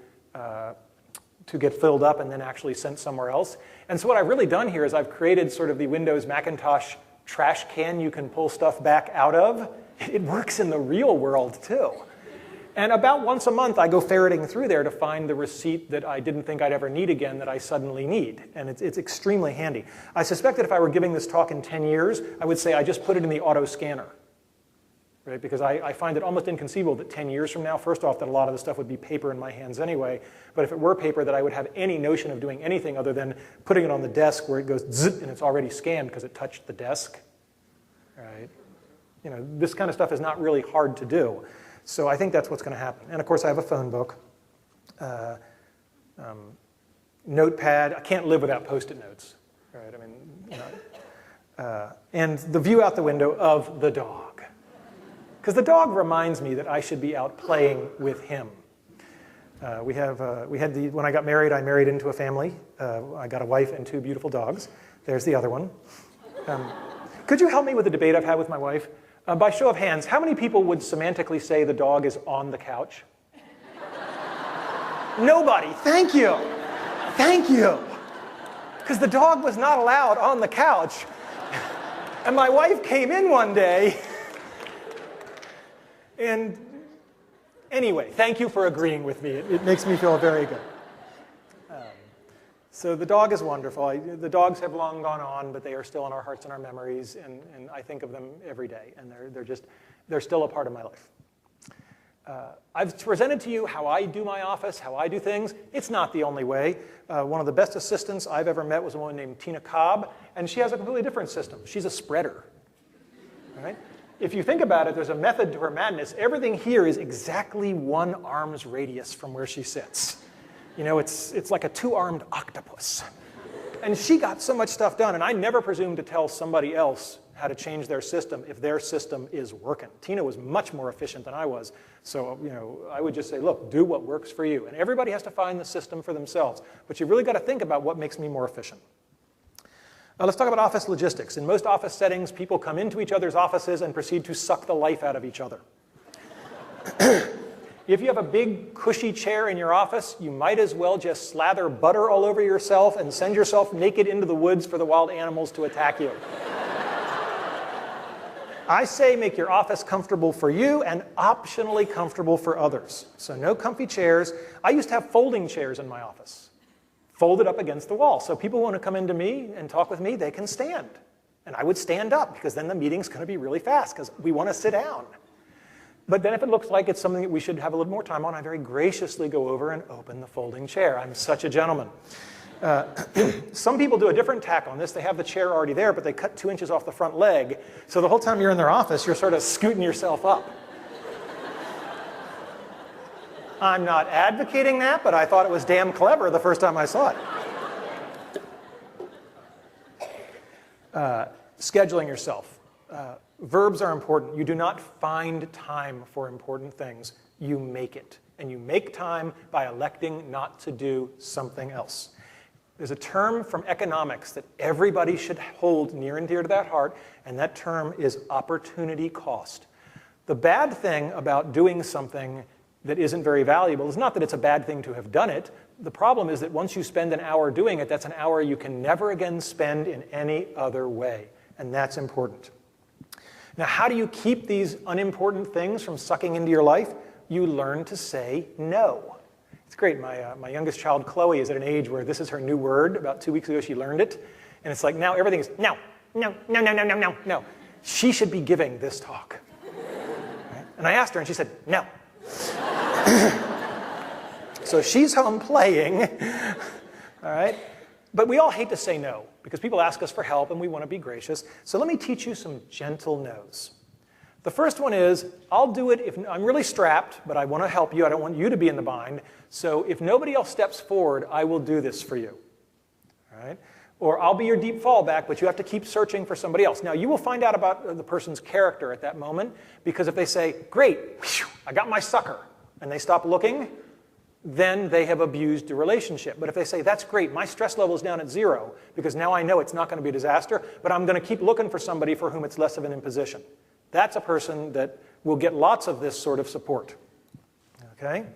get filled up and then actually sent somewhere else. And so what I've really done here is I've created sort of the Windows Macintosh trash can you can pull stuff back out of. It works in the real world too. And about once a month, I go ferreting through there to find the receipt that I didn't think I'd ever need again that I suddenly need. And it's extremely handy. I suspect that if I were giving this talk in 10 years, I would say I just put it in the auto scanner. Right? Because I find it almost inconceivable that 10 years from now, first off, that a lot of the stuff would be paper in my hands anyway. But if it were paper, that I would have any notion of doing anything other than putting it on the desk where it goes zzz, and it's already scanned because it touched the desk. Right? You know, this kind of stuff is not really hard to do. So I think that's what's going to happen. And of course, I have a phone book, notepad. I can't live without Post-it notes. Right? I mean, you know, and the view out the window of the dog. Because the dog reminds me that I should be out playing with him. When I got married, I married into a family. I got a wife and 2 beautiful dogs. There's the other one. Could you help me with the debate I've had with my wife? By show of hands, how many people would semantically say the dog is on the couch? Nobody. Thank you. Thank you. Because the dog was not allowed on the couch. And my wife came in one day. And anyway, thank you for agreeing with me. It makes me feel very good. So the dog is wonderful. The dogs have long gone on, but they are still in our hearts and our memories, and I think of them every day, and they're still a part of my life. I've presented to you how I do my office, how I do things. It's not the only way. One of the best assistants I've ever met was a woman named Tina Cobb, and she has a completely different system. She's a spreader. All right? If you think about it, there's a method to her madness. Everything here is exactly 1 arm's radius from where she sits. You know, it's like a 2-armed octopus. And she got so much stuff done, and I never presume to tell somebody else how to change their system if their system is working. Tina was much more efficient than I was. So, you know, I would just say, look, do what works for you. And everybody has to find the system for themselves. But you've really got to think about what makes me more efficient. Let's talk about office logistics. In most office settings, people come into each other's offices and proceed to suck the life out of each other. If you have a big, cushy chair in your office, you might as well just slather butter all over yourself and send yourself naked into the woods for the wild animals to attack you. I say make your office comfortable for you and optionally comfortable for others. So no comfy chairs. I used to have folding chairs in my office, folded up against the wall. So people want to come into me and talk with me, they can stand. And I would stand up because then the meeting's going to be really fast because we want to sit down. But then if it looks like it's something that we should have a little more time on, I very graciously go over and open the folding chair. I'm such a gentleman. Some people do a different tack on this. They have the chair already there, but they cut 2 inches off the front leg. So the whole time you're in their office, you're sort of scooting yourself up. I'm not advocating that, but I thought it was damn clever the first time I saw it. Scheduling yourself. Verbs are important. You do not find time for important things. You make it. And you make time by electing not to do something else. There's a term from economics that everybody should hold near and dear to that heart, and that term is opportunity cost. The bad thing about doing something that isn't very valuable is not that it's a bad thing to have done it. The problem is that once you spend an hour doing it, that's an hour you can never again spend in any other way. And that's important. Now, how do you keep these unimportant things from sucking into your life? You learn to say no. It's great. My youngest child, Chloe, is at an age where this is her new word. About 2 weeks ago, she learned it. And it's like now everything is no, no, no, no, no, no, no, no. She should be giving this talk. Right? And I asked her, and she said, no. So she's home playing. All right? But we all hate to say no, because people ask us for help, and we want to be gracious. So let me teach you some gentle no's. The first one is, I'll do it if I'm really strapped, but I want to help you. I don't want you to be in the bind. So if nobody else steps forward, I will do this for you. All right? Or I'll be your deep fallback, but you have to keep searching for somebody else. Now, you will find out about the person's character at that moment, because if they say, great, whew, I got my sucker, and they stop looking, then they have abused the relationship. But if they say, that's great, my stress level is down at 0, because now I know it's not going to be a disaster, but I'm going to keep looking for somebody for whom it's less of an imposition. That's a person that will get lots of this sort of support. Okay?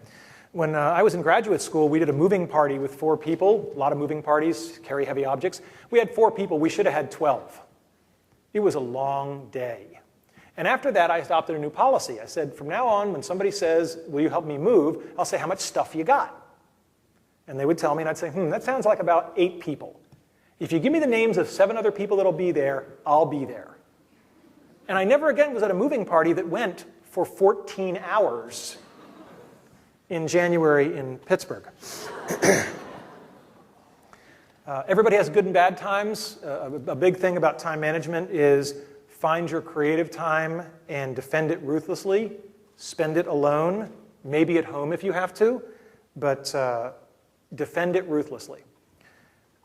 When I was in graduate school, we did a moving party with 4 people. A lot of moving parties carry heavy objects. We had 4 people. We should have had 12. It was a long day. And after that, I adopted a new policy. I said, from now on, when somebody says, will you help me move, I'll say, how much stuff you got? And they would tell me, and I'd say, that sounds like about 8 people. If you give me the names of 7 other people that'll be there, I'll be there. And I never again was at a moving party that went for 14 hours in January in Pittsburgh. Everybody has good and bad times. A big thing about time management is find your creative time and defend it ruthlessly. Spend it alone, maybe at home if you have to, but defend it ruthlessly.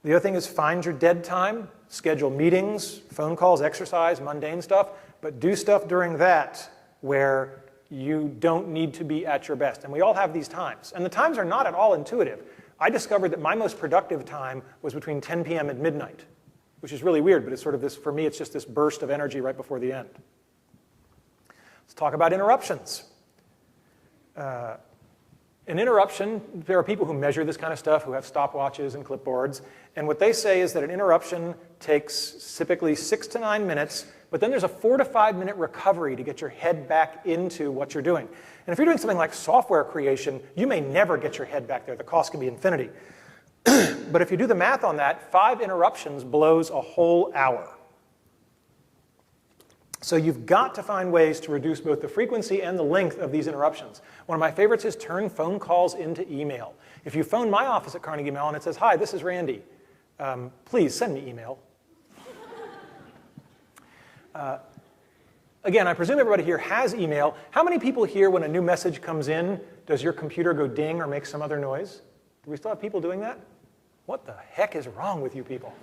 The other thing is find your dead time, schedule meetings, phone calls, exercise, mundane stuff, but do stuff during that where you don't need to be at your best. And we all have these times. And the times are not at all intuitive. I discovered that my most productive time was between 10 p.m. and midnight, which is really weird, but it's sort of this, for me, it's just this burst of energy right before the end. Let's talk about interruptions. An interruption, there are people who measure this kind of stuff, who have stopwatches and clipboards, and what they say is that an interruption takes typically 6 to 9 minutes, but then there's a 4 to 5 minute recovery to get your head back into what you're doing. And if you're doing something like software creation, you may never get your head back there. The cost can be infinity. But if you do the math on that, 5 interruptions blows a whole hour. So you've got to find ways to reduce both the frequency and the length of these interruptions. One of my favorites is turn phone calls into email. If you phone my office at Carnegie Mellon and it says, hi, this is Randy, please send me email. Again, I presume everybody here has email. How many people here, when a new message comes in, does your computer go ding or make some other noise? Do we still have people doing that? What the heck is wrong with you people?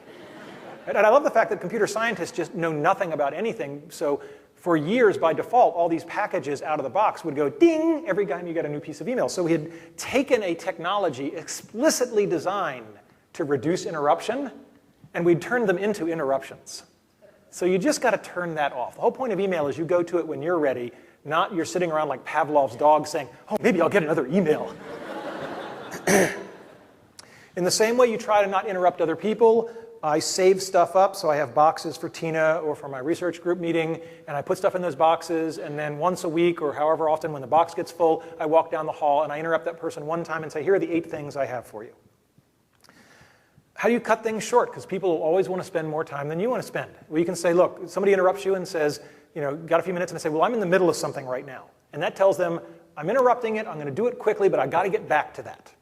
And I love the fact that computer scientists just know nothing about anything. So for years, by default, all these packages out of the box would go ding every time you get a new piece of email. So we had taken a technology explicitly designed to reduce interruption, and we'd turned them into interruptions. So you just got to turn that off. The whole point of email is you go to it when you're ready, not you're sitting around like Pavlov's dog saying, oh, maybe I'll get another email. In the same way you try to not interrupt other people, I save stuff up, so I have boxes for Tina or for my research group meeting, and I put stuff in those boxes, and then once a week or however often when the box gets full, I walk down the hall and I interrupt that person one time and say, here are the 8 things I have for you. How do you cut things short? Because people will always want to spend more time than you want to spend. Well, you can say, look, somebody interrupts you and says, got a few minutes, and I say, well, I'm in the middle of something right now. And that tells them, I'm interrupting it, I'm going to do it quickly, but I got to get back to that.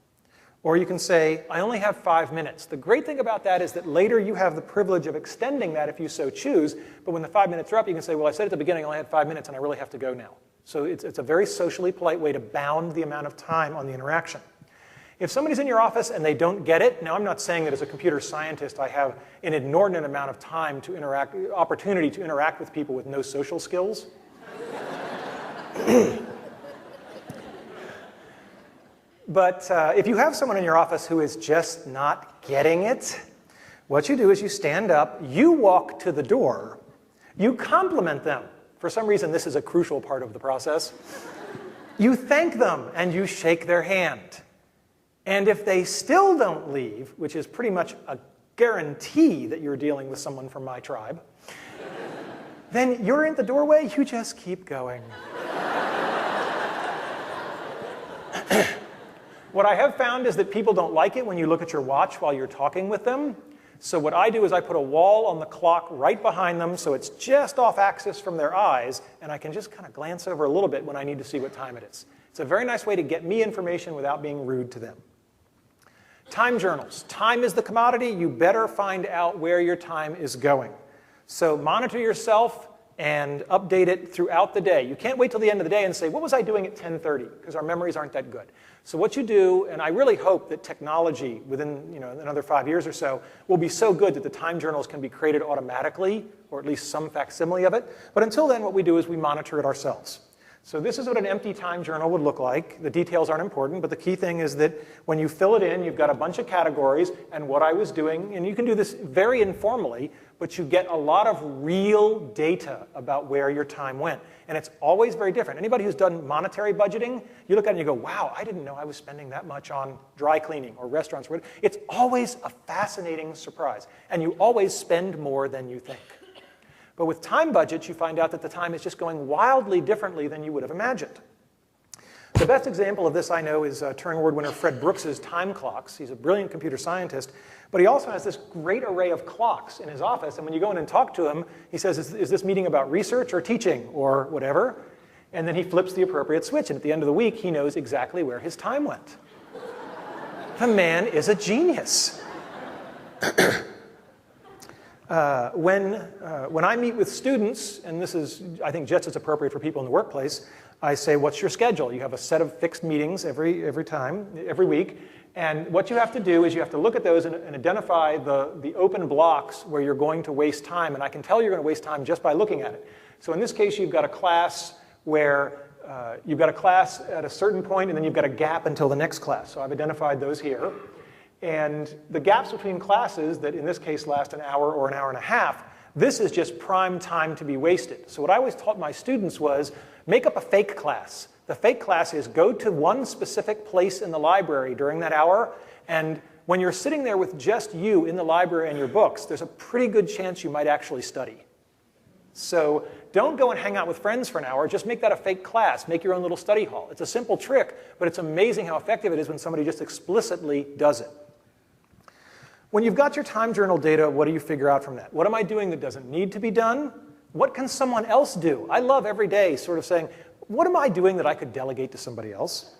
Or you can say, I only have 5 minutes. The great thing about that is that later you have the privilege of extending that if you so choose, but when the 5 minutes are up, you can say, well, I said at the beginning I only had 5 minutes and I really have to go now. So it's a very socially polite way to bound the amount of time on the interaction. If somebody's in your office and they don't get it, now I'm not saying that as a computer scientist I have an inordinate amount of time to opportunity to interact with people with no social skills. But if you have someone in your office who is just not getting it, what you do is you stand up, you walk to the door, you compliment them. For some reason, this is a crucial part of the process. You thank them and you shake their hand. And if they still don't leave, which is pretty much a guarantee that you're dealing with someone from my tribe, then you're in the doorway, you just keep going. What I have found is that people don't like it when you look at your watch while you're talking with them. So what I do is I put a wall on the clock right behind them so it's just off axis from their eyes, and I can just kind of glance over a little bit when I need to see what time it is. It's a very nice way to get me information without being rude to them. Time journals. Time is the commodity. You better find out where your time is going. So monitor yourself and update it throughout the day. You can't wait till the end of the day and say, what was I doing at 10:30? Because our memories aren't that good. So what you do, and I really hope that technology within another 5 years or so will be so good that the time journals can be created automatically, or at least some facsimile of it. But until then, what we do is we monitor it ourselves. So this is what an empty time journal would look like. The details aren't important, but the key thing is that when you fill it in, you've got a bunch of categories and what I was doing, and you can do this very informally, but you get a lot of real data about where your time went. And it's always very different. Anybody who's done monetary budgeting, you look at it and you go, wow, I didn't know I was spending that much on dry cleaning or restaurants. It's always a fascinating surprise, and you always spend more than you think. But with time budgets, you find out that the time is just going wildly differently than you would have imagined. The best example of this I know is Turing Award winner Fred Brooks's time clocks. He's a brilliant computer scientist, but he also has this great array of clocks in his office. And when you go in and talk to him, he says, is this meeting about research or teaching or whatever? And then he flips the appropriate switch. And at the end of the week, he knows exactly where his time went. The man is a genius. When I meet with students, and this is, I think, just as appropriate for people in the workplace, I say, what's your schedule? You have a set of fixed meetings every week. And what you have to do is you have to look at those and identify the open blocks where you're going to waste time. And I can tell you're going to waste time just by looking at it. So in this case, you've got a class where you've got a class at a certain point, and then you've got a gap until the next class. So I've identified those here. And the gaps between classes that in this case last an hour or an hour and a half, this is just prime time to be wasted. So what I always taught my students was make up a fake class. The fake class is go to one specific place in the library during that hour, and when you're sitting there with just you in the library and your books, there's a pretty good chance you might actually study. So don't go and hang out with friends for an hour. Just make that a fake class. Make your own little study hall. It's a simple trick, but it's amazing how effective it is when somebody just explicitly does it. When you've got your time journal data, what do you figure out from that? What am I doing that doesn't need to be done? What can someone else do? I love every day sort of saying, what am I doing that I could delegate to somebody else?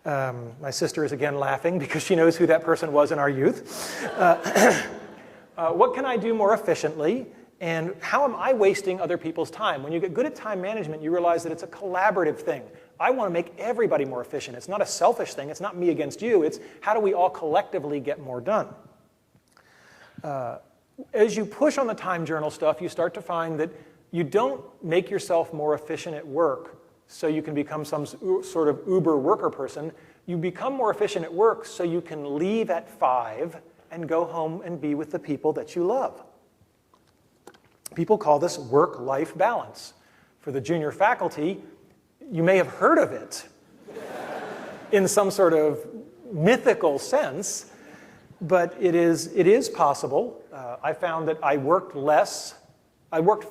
My sister is again laughing because she knows who that person was in our youth. What can I do more efficiently? And how am I wasting other people's time? When you get good at time management, you realize that it's a collaborative thing. I want to make everybody more efficient. It's not a selfish thing. It's not me against you. It's how do we all collectively get more done? As you push on the time journal stuff, you start to find that you don't make yourself more efficient at work so you can become some sort of uber worker person. You become more efficient at work so you can leave at 5 and go home and be with the people that you love. People call this work-life balance. For the junior faculty, you may have heard of it in some sort of mythical sense, but it is possible. I found that I worked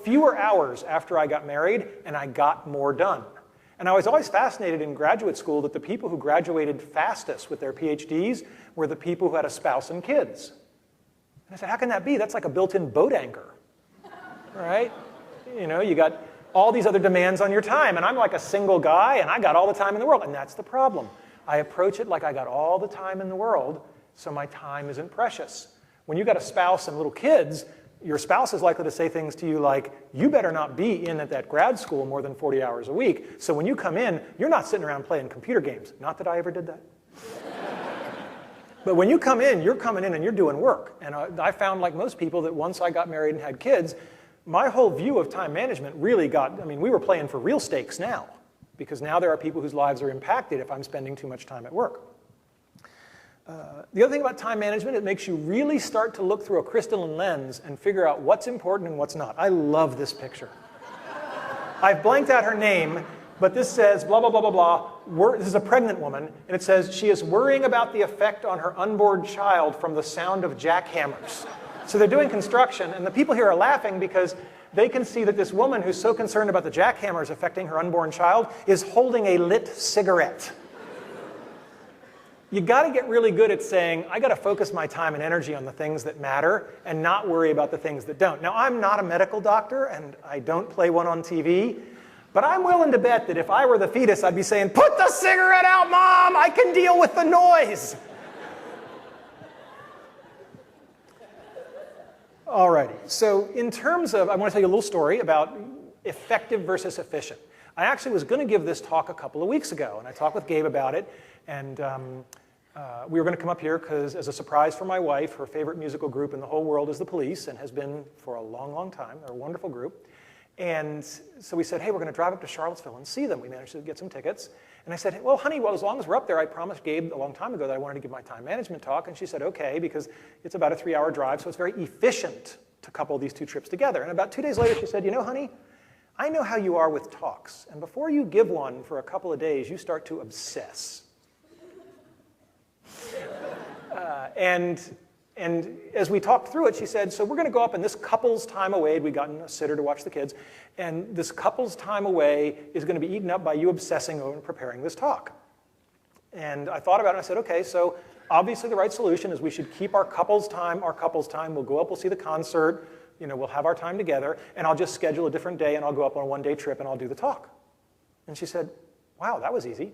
fewer hours after I got married, and I got more done. And I was always fascinated in graduate school that the people who graduated fastest with their PhDs were the people who had a spouse and kids. And I said, how can that be? That's like a built-in boat anchor, right? You know, you got all these other demands on your time, and I'm like a single guy, and I got all the time in the world, and that's the problem. I approach it like I got all the time in the world, so my time isn't precious. When you got a spouse and little kids, your spouse is likely to say things to you like, you better not be in at that grad school more than 40 hours a week, so when you come in, you're not sitting around playing computer games. Not that I ever did that. But when you come in, you're coming in and you're doing work. And I found, like most people, that once I got married and had kids, my whole view of time management really got, we were playing for real stakes now, because now there are people whose lives are impacted if I'm spending too much time at work. The other thing about time management, it makes you really start to look through a crystalline lens and figure out what's important and what's not. I love this picture. I've blanked out her name, but this says blah, blah, blah, blah, blah. This is a pregnant woman, and it says she is worrying about the effect on her unborn child from the sound of jackhammers. So they're doing construction, and the people here are laughing because they can see that this woman who's so concerned about the jackhammers affecting her unborn child is holding a lit cigarette. You got to get really good at saying, I got to focus my time and energy on the things that matter and not worry about the things that don't. Now, I'm not a medical doctor, and I don't play one on TV, but I'm willing to bet that if I were the fetus, I'd be saying, put the cigarette out, Mom! I can deal with the noise! Alrighty, so in terms of, I want to tell you a little story about effective versus efficient. I actually was going to give this talk a couple of weeks ago, and I talked with Gabe about it, and we were going to come up here because, as a surprise for my wife, her favorite musical group in the whole world is the Police, and has been for a long, long time. They're a wonderful group. And so we said, hey, we're going to drive up to Charlottesville and see them. We managed to get some tickets. And I said, well, honey, as long as we're up there, I promised Gabe a long time ago that I wanted to give my time management talk. And she said, okay, because it's about a 3-hour drive, so it's very efficient to couple these two trips together. And about 2 days later, she said, you know, honey, I know how you are with talks. And before you give one for a couple of days, you start to obsess. And And as we talked through it, she said, so we're going to go up and this couple's time away, we'd gotten a sitter to watch the kids, and this couple's time away is going to be eaten up by you obsessing over and preparing this talk. And I thought about it and I said, okay, so obviously the right solution is we should keep our couple's time. We'll go up, we'll see the concert, we'll have our time together, and I'll just schedule a different day and I'll go up on a one-day trip and I'll do the talk. And she said, wow, that was easy.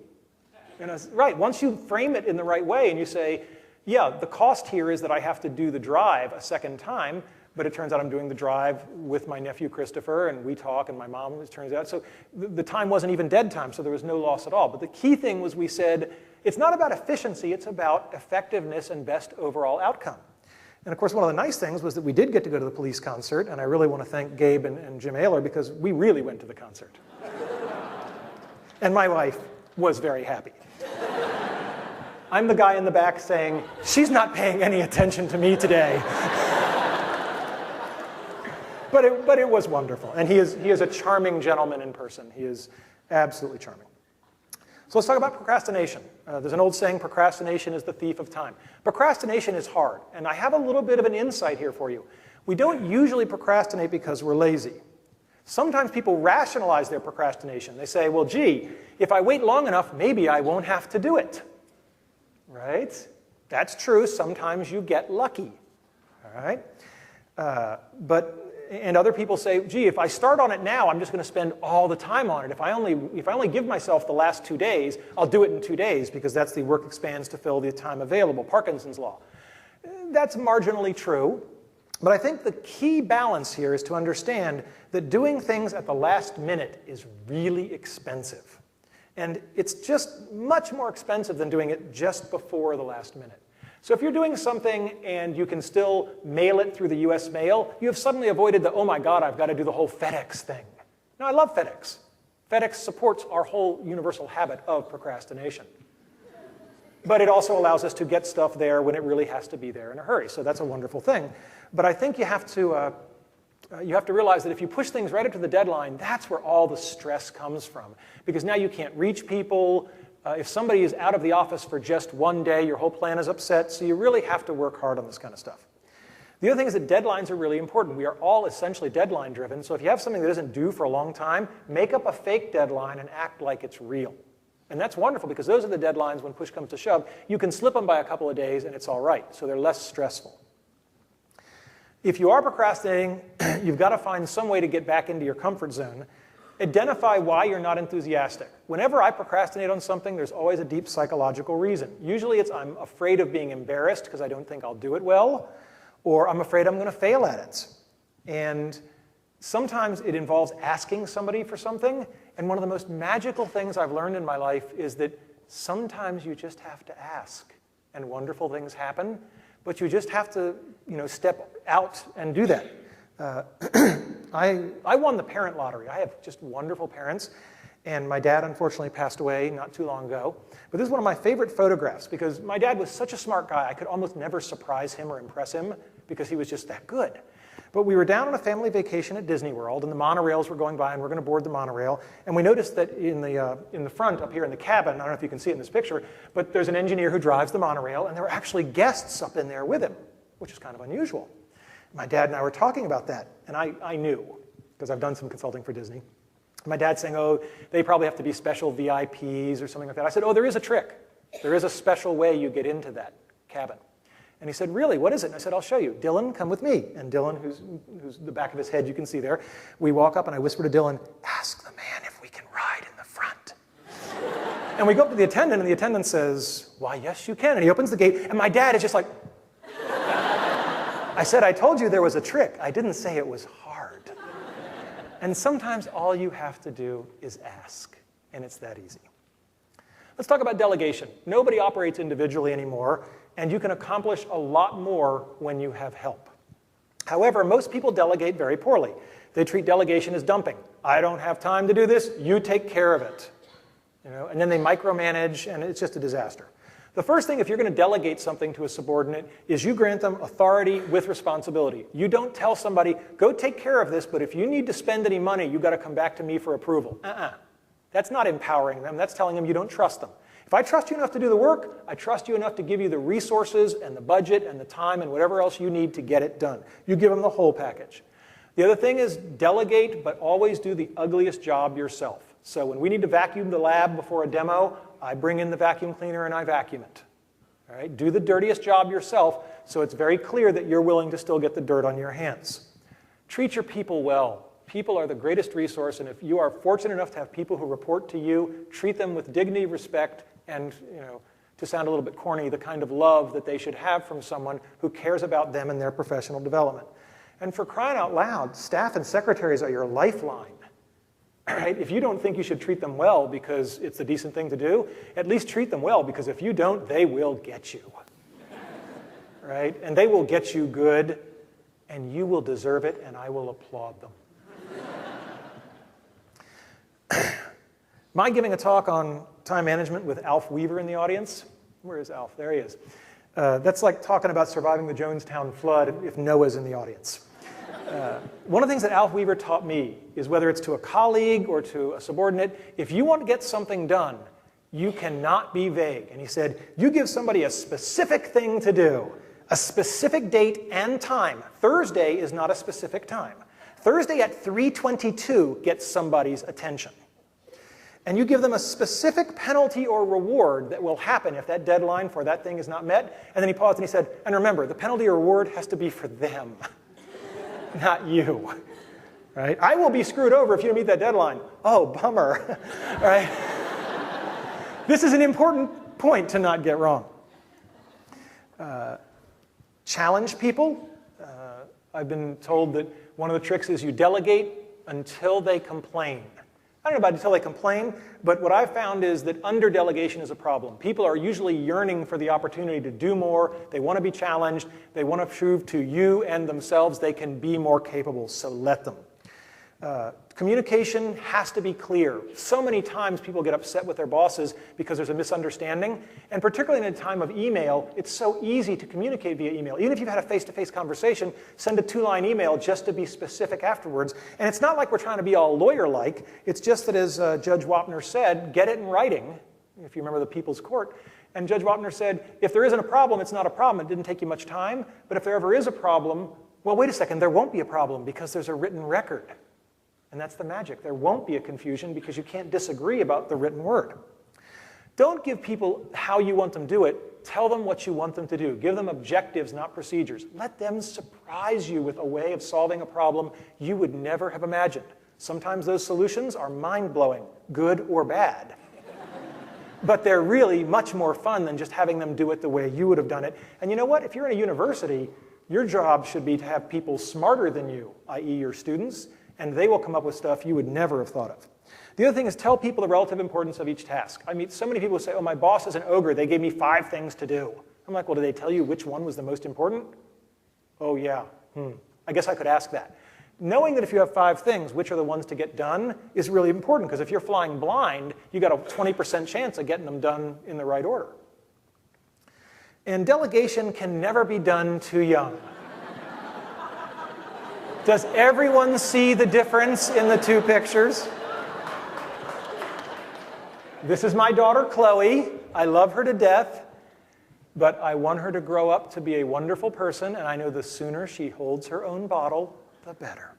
And I was, right, once you frame it in the right way and you say, yeah, the cost here is that I have to do the drive a second time, but it turns out I'm doing the drive with my nephew Christopher, and we talk, and my mom, it turns out. So the time wasn't even dead time, so there was no loss at all. But the key thing was we said, it's not about efficiency, it's about effectiveness and best overall outcome. And of course, one of the nice things was that we did get to go to the Police concert, and I really want to thank Gabe and Jim Ayler because we really went to the concert. And my wife was very happy. I'm the guy in the back saying, she's not paying any attention to me today. But it was wonderful. And he is a charming gentleman in person. He is absolutely charming. So let's talk about procrastination. There's an old saying, procrastination is the thief of time. Procrastination is hard. And I have a little bit of an insight here for you. We don't usually procrastinate because we're lazy. Sometimes people rationalize their procrastination. They say, well, gee, if I wait long enough, maybe I won't have to do it. Right? That's true. Sometimes you get lucky. All right? And other people say, gee, if I start on it now, I'm just going to spend all the time on it. If I only give myself the last 2 days, I'll do it in 2 days because that's the work expands to fill the time available, Parkinson's law. That's marginally true. But I think the key balance here is to understand that doing things at the last minute is really expensive. And it's just much more expensive than doing it just before the last minute. So if you're doing something and you can still mail it through the US mail, you have suddenly avoided the, oh my God, I've got to do the whole FedEx thing. Now, I love FedEx. FedEx supports our whole universal habit of procrastination. But it also allows us to get stuff there when it really has to be there in a hurry. So that's a wonderful thing. But I think you have to realize that if you push things right up to the deadline, that's where all the stress comes from. Because now you can't reach people. If somebody is out of the office for just 1 day, your whole plan is upset. So you really have to work hard on this kind of stuff. The other thing is that deadlines are really important. We are all essentially deadline driven. So if you have something that isn't due for a long time, make up a fake deadline and act like it's real. And that's wonderful because those are the deadlines when push comes to shove. You can slip them by a couple of days and it's all right. So they're less stressful. If you are procrastinating, you've got to find some way to get back into your comfort zone. Identify why you're not enthusiastic. Whenever I procrastinate on something, there's always a deep psychological reason. Usually it's I'm afraid of being embarrassed because I don't think I'll do it well, or I'm afraid I'm going to fail at it. And sometimes it involves asking somebody for something. And one of the most magical things I've learned in my life is that sometimes you just have to ask, and wonderful things happen. But you just have to, step out and do that. I won the parent lottery. I have just wonderful parents. And my dad, unfortunately, passed away not too long ago. But this is one of my favorite photographs because my dad was such a smart guy, I could almost never surprise him or impress him because he was just that good. But we were down on a family vacation at Disney World, and the monorails were going by, and we're going to board the monorail. And we noticed that in the front, up here in the cabin, I don't know if you can see it in this picture, but there's an engineer who drives the monorail, and there were actually guests up in there with him, which is kind of unusual. My dad and I were talking about that, and I knew, because I've done some consulting for Disney. My dad's saying, oh, they probably have to be special VIPs or something like that. I said, oh, there is a trick. There is a special way you get into that cabin. And he said, really, what is it? And I said, I'll show you. Dylan, come with me. And Dylan, who's the back of his head, you can see there, we walk up and I whisper to Dylan, ask the man if we can ride in the front. And we go up to the attendant and the attendant says, why, yes, you can. And he opens the gate and my dad is just like, I said, I told you there was a trick. I didn't say it was hard. And sometimes all you have to do is ask, and it's that easy. Let's talk about delegation. Nobody operates individually anymore, and you can accomplish a lot more when you have help. However, most people delegate very poorly. They treat delegation as dumping. I don't have time to do this, you take care of it. And then they micromanage, and it's just a disaster. The first thing, if you're going to delegate something to a subordinate, is you grant them authority with responsibility. You don't tell somebody, go take care of this, but if you need to spend any money, you've got to come back to me for approval. That's not empowering them. That's telling them you don't trust them. If If I trust you enough to do the work, I trust you enough to give you the resources and the budget and the time and whatever else you need to get it done. You give them the whole package. The other thing is delegate, but always do the ugliest job yourself. So when we need to vacuum the lab before a demo, I bring in the vacuum cleaner and I vacuum it. All right? Do the dirtiest job yourself so it's very clear that you're willing to still get the dirt on your hands. Treat your people well. People are the greatest resource, and if you are fortunate enough to have people who report to you, treat them with dignity, respect, and, to sound a little bit corny, the kind of love that they should have from someone who cares about them and their professional development. And for crying out loud, staff and secretaries are your lifeline. Right? If you don't think you should treat them well because it's a decent thing to do, at least treat them well, because if you don't, they will get you. Right? And they will get you good, and you will deserve it, and I will applaud them. Am I giving a talk on time management with Alf Weaver in the audience? Where is Alf? There he is. That's like talking about surviving the Jonestown flood if Noah's in the audience. One of the things that Alf Weaver taught me is, whether it's to a colleague or to a subordinate, if you want to get something done, you cannot be vague. And he said, you give somebody a specific thing to do, a specific date and time. Thursday is not a specific time. Thursday at 3:22 gets somebody's attention. And you give them a specific penalty or reward that will happen if that deadline for that thing is not met. And then he paused and he said, and remember, the penalty or reward has to be for them, not you. Right? I will be screwed over if you don't meet that deadline. Oh, bummer. Right? This is an important point to not get wrong. Challenge people. I've been told that one of the tricks is you delegate until they complain. I don't know about until they complain, but what I've found is that under-delegation is a problem. People are usually yearning for the opportunity to do more. They want to be challenged. They want to prove to you and themselves they can be more capable, so let them. Communication has to be clear. So many times people get upset with their bosses because there's a misunderstanding, and particularly in a time of email, it's so easy to communicate via email. Even if you've had a face-to-face conversation, send a 2-line email just to be specific afterwards. And it's not like we're trying to be all lawyer-like. It's just that, as Judge Wapner said, get it in writing, if you remember the People's Court. And Judge Wapner said, if there isn't a problem, it's not a problem. It didn't take you much time. But if there ever is a problem, well, wait a second, there won't be a problem because there's a written record. And that's the magic. There won't be a confusion because you can't disagree about the written word. Don't give people how you want them to do it. Tell them what you want them to do. Give them objectives, not procedures. Let them surprise you with a way of solving a problem you would never have imagined. Sometimes those solutions are mind-blowing, good or bad. But they're really much more fun than just having them do it the way you would have done it. And you know what? If you're in a university, your job should be to have people smarter than you, i.e. your students, and they will come up with stuff you would never have thought of. The other thing is, tell people the relative importance of each task. I meet so many people who say, oh, my boss is an ogre. They gave me 5 things to do. I'm like, well, did they tell you which one was the most important? Oh, yeah. I guess I could ask that. Knowing that if you have 5 things, which are the ones to get done, is really important, because if you're flying blind, you got a 20% chance of getting them done in the right order. And delegation can never be done too young. Does everyone see the difference in the 2 pictures? This is my daughter, Chloe. I love her to death, but I want her to grow up to be a wonderful person, and I know the sooner she holds her own bottle, the better.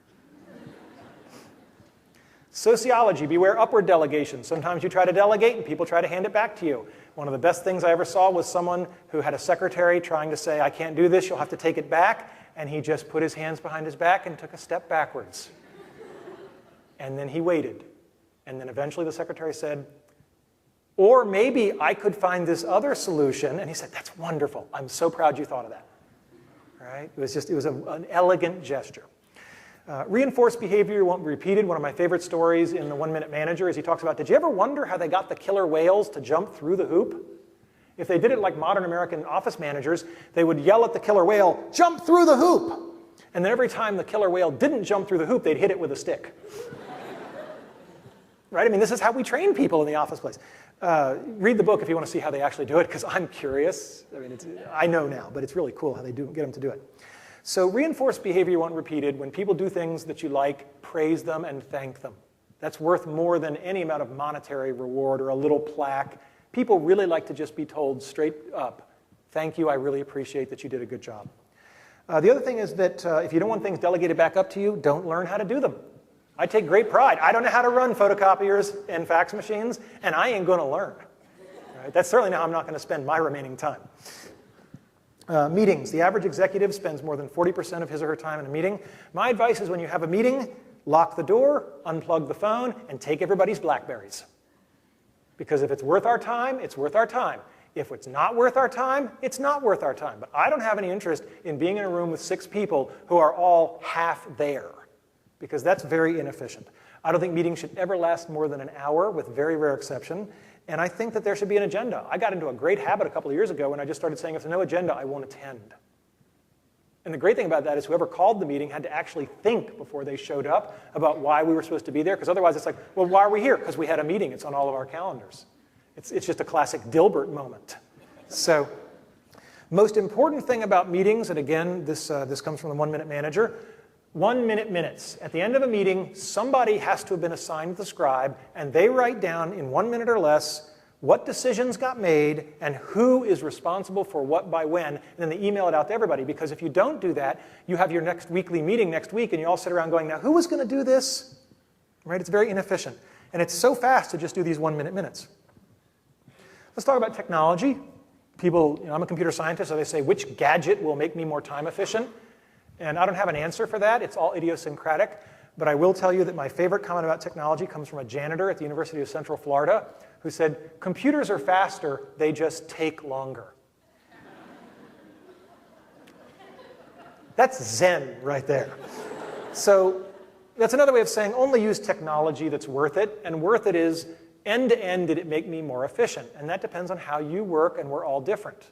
Sociology, beware upward delegation. Sometimes you try to delegate and people try to hand it back to you. One of the best things I ever saw was someone who had a secretary trying to say, I can't do this, you'll have to take it back. And he just put his hands behind his back and took a step backwards. And then he waited. And then eventually the secretary said, or maybe I could find this other solution. And he said, that's wonderful. I'm so proud you thought of that. All right? It was an elegant gesture. Reinforced behavior won't be repeated. One of my favorite stories in the 1-Minute Manager is he talks about, did you ever wonder how they got the killer whales to jump through the hoop? If they did it like modern American office managers, they would yell at the killer whale, jump through the hoop! And then every time the killer whale didn't jump through the hoop, they'd hit it with a stick. Right? I mean, this is how we train people in the office place. Read the book if you want to see how they actually do it, because I'm curious. I mean, I know now, but it's really cool how they get them to do it. So reinforced behavior won't repeated. When people do things that you like, praise them and thank them. That's worth more than any amount of monetary reward or a little plaque. People really like to just be told straight up, thank you, I really appreciate that you did a good job. The other thing is that if you don't want things delegated back up to you, don't learn how to do them. I take great pride. I don't know how to run photocopiers and fax machines, and I ain't going to learn. Right? That's certainly how I'm not going to spend my remaining time. Meetings. The average executive spends more than 40% of his or her time in a meeting. My advice is when you have a meeting, lock the door, unplug the phone, and take everybody's BlackBerries. Because if it's worth our time, it's worth our time. If it's not worth our time, it's not worth our time. But I don't have any interest in being in a room with 6 people who are all half there, because that's very inefficient. I don't think meetings should ever last more than an hour, with very rare exception. And I think that there should be an agenda. I got into a great habit a couple of years ago when I just started saying, if there's no agenda, I won't attend. And the great thing about that is whoever called the meeting had to actually think before they showed up about why we were supposed to be there, because otherwise it's like, well, why are we here? Because we had a meeting. It's on all of our calendars. It's just a classic Dilbert moment. So most important thing about meetings, and again, this comes from the 1 Minute Manager, 1 minute minutes. At the end of a meeting, somebody has to have been assigned the scribe, and they write down in 1 minute or less what decisions got made and who is responsible for what by when, and then they email it out to everybody. Because if you don't do that, you have your next weekly meeting next week, and you all sit around going, now who was going to do this? Right? It's very inefficient. And it's so fast to just do these 1 minute minutes. Let's talk about technology. People, I'm a computer scientist, so they say, which gadget will make me more time efficient? And I don't have an answer for that. It's all idiosyncratic. But I will tell you that my favorite comment about technology comes from a janitor at the University of Central Florida who said, computers are faster, they just take longer. That's Zen right there. So that's another way of saying only use technology that's worth it. And worth it is end to end, did it make me more efficient? And that depends on how you work, and we're all different.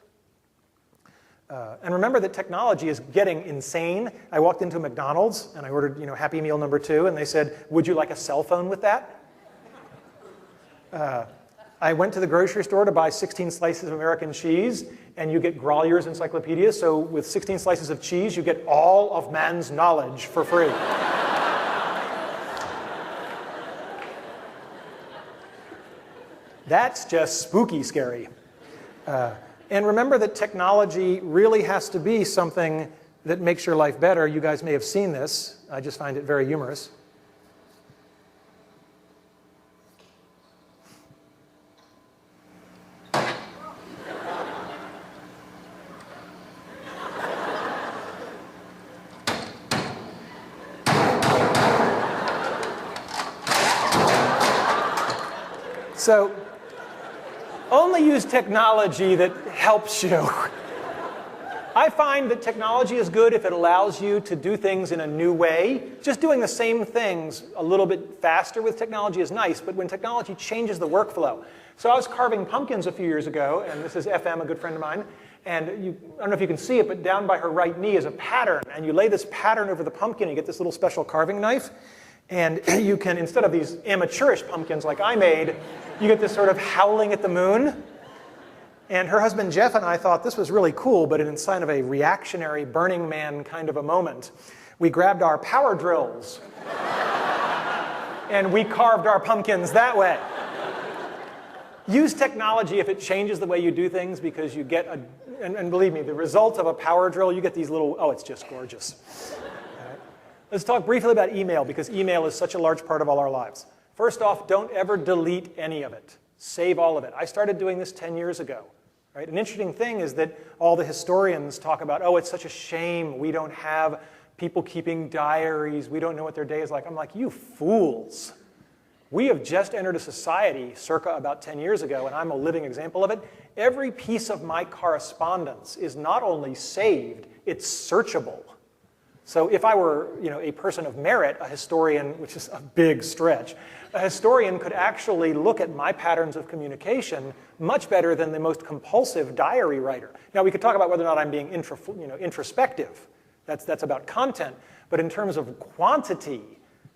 And remember that technology is getting insane. I walked into McDonald's and I ordered, Happy Meal number 2, and they said, would you like a cell phone with that? I went to the grocery store to buy 16 slices of American cheese, and you get Grolier's encyclopedia. So with 16 slices of cheese, you get all of man's knowledge for free. That's just spooky scary. And remember that technology really has to be something that makes your life better. You guys may have seen this. I just find it very humorous. So only use technology that helps you. I find that technology is good if it allows you to do things in a new way. Just doing the same things a little bit faster with technology is nice, but when technology changes the workflow. So I was carving pumpkins a few years ago, and this is FM, a good friend of mine, and I don't know if you can see it, but down by her right knee is a pattern, and you lay this pattern over the pumpkin, and you get this little special carving knife, and you can, instead of these amateurish pumpkins like I made, you get this sort of howling at the moon. And her husband Jeff and I thought this was really cool, but in sign of a reactionary Burning Man kind of a moment, we grabbed our power drills and we carved our pumpkins that way. Use technology if it changes the way you do things, because you get and believe me, the result of a power drill, you get these little, oh, it's just gorgeous. All right. Let's talk briefly about email, because email is such a large part of all our lives. First off, don't ever delete any of it. Save all of it. I started doing this 10 years ago. Right? An interesting thing is that all the historians talk about, oh, it's such a shame we don't have people keeping diaries. We don't know what their day is like. I'm like, you fools. We have just entered a society circa about 10 years ago, and I'm a living example of it. Every piece of my correspondence is not only saved, it's searchable. So if I were, a person of merit, a historian, which is a big stretch, a historian could actually look at my patterns of communication much better than the most compulsive diary writer. Now, we could talk about whether or not I'm being introspective. That's about content. But in terms of quantity,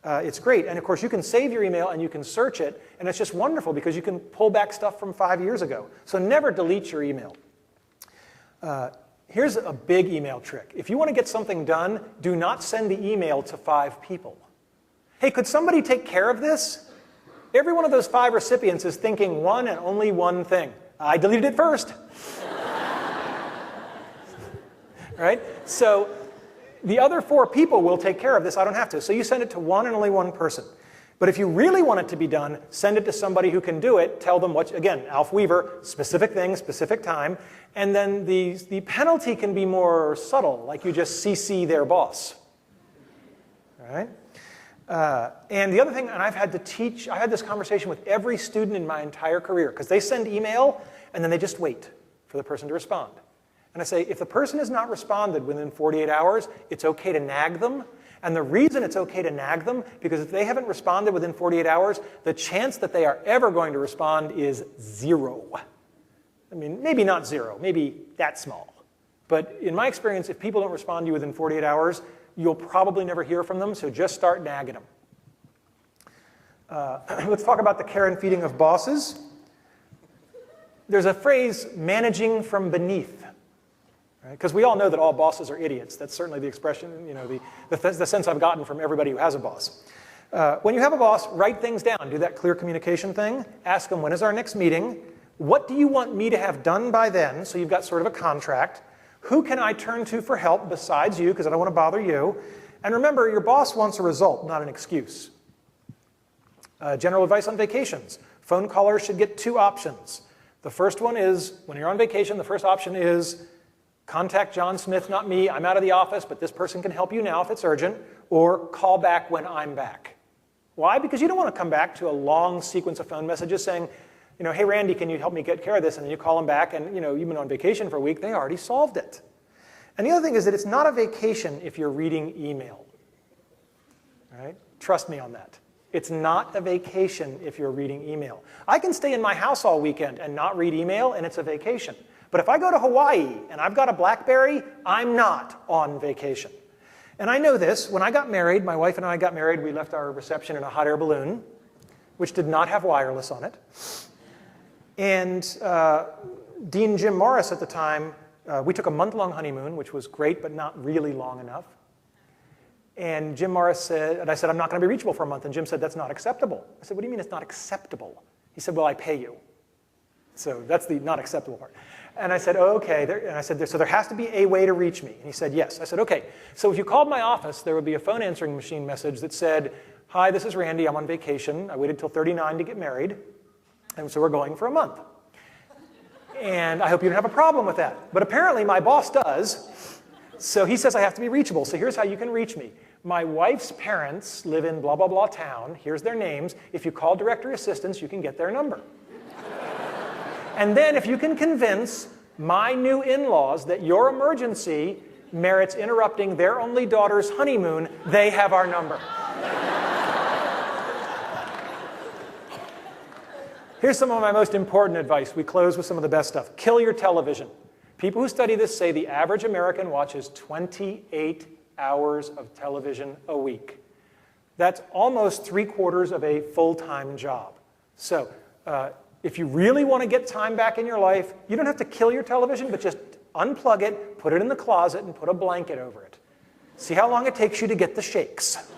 it's great. And of course, you can save your email and you can search it, and it's just wonderful because you can pull back stuff from 5 years ago. So never delete your email. Here's a big email trick. If you want to get something done, do not send the email to 5 people. Hey, could somebody take care of this? Every one of those 5 recipients is thinking one and only one thing. I deleted it first. Right? So the other 4 people will take care of this. I don't have to. So you send it to one and only one person. But if you really want it to be done, send it to somebody who can do it. Tell them what, again, Alf Weaver, specific thing, specific time. And then the penalty can be more subtle, like you just CC their boss. All right? And the other thing, and I had this conversation with every student in my entire career, because they send email, and then they just wait for the person to respond. And I say, if the person has not responded within 48 hours, it's okay to nag them. And the reason it's okay to nag them, because if they haven't responded within 48 hours, the chance that they are ever going to respond is 0. I mean, maybe not 0, maybe that small. But in my experience, if people don't respond to you within 48 hours, you'll probably never hear from them, so just start nagging them. Let's talk about the care and feeding of bosses. There's a phrase, managing from beneath. Because we all know that all bosses are idiots. That's certainly the expression, the sense I've gotten from everybody who has a boss. When you have a boss, write things down. Do that clear communication thing. Ask them, when is our next meeting? What do you want me to have done by then? So you've got sort of a contract. Who can I turn to for help besides you, because I don't want to bother you? And remember, your boss wants a result, not an excuse. General advice on vacations. Phone callers should get 2 options. The first one is, when you're on vacation, the first option is, contact John Smith, not me. I'm out of the office, but this person can help you now if it's urgent. Or call back when I'm back. Why? Because you don't want to come back to a long sequence of phone messages saying, hey, Randy, can you help me get care of this? And then you call them back, and you've been on vacation for a week. They already solved it. And the other thing is that it's not a vacation if you're reading email. All right? Trust me on that. It's not a vacation if you're reading email. I can stay in my house all weekend and not read email, and it's a vacation. But if I go to Hawaii and I've got a BlackBerry, I'm not on vacation. And I know this. When I got married, my wife and I got married, we left our reception in a hot air balloon, which did not have wireless on it. And Dean Jim Morris at the time, we took a month-long honeymoon, which was great, but not really long enough. And Jim Morris said, and I said, I'm not going to be reachable for a month. And Jim said, that's not acceptable. I said, what do you mean it's not acceptable? He said, well, I pay you. So that's the not acceptable part. And I said, oh, okay. And I said, so there has to be a way to reach me. And he said, yes. I said, okay. So if you called my office, there would be a phone answering machine message that said, hi, this is Randy. I'm on vacation. I waited till 39 to get married. And so we're going for a month. And I hope you don't have a problem with that. But apparently my boss does. So he says I have to be reachable. So here's how you can reach me. My wife's parents live in blah, blah, blah town. Here's their names. If you call directory assistance, you can get their number. And then if you can convince my new in-laws that your emergency merits interrupting their only daughter's honeymoon, they have our number. Here's some of my most important advice. We close with some of the best stuff. Kill your television. People who study this say the average American watches 28 hours of television a week. That's almost 3/4 of a full-time job. So if you really want to get time back in your life, you don't have to kill your television, but just unplug it, put it in the closet, and put a blanket over it. See how long it takes you to get the shakes.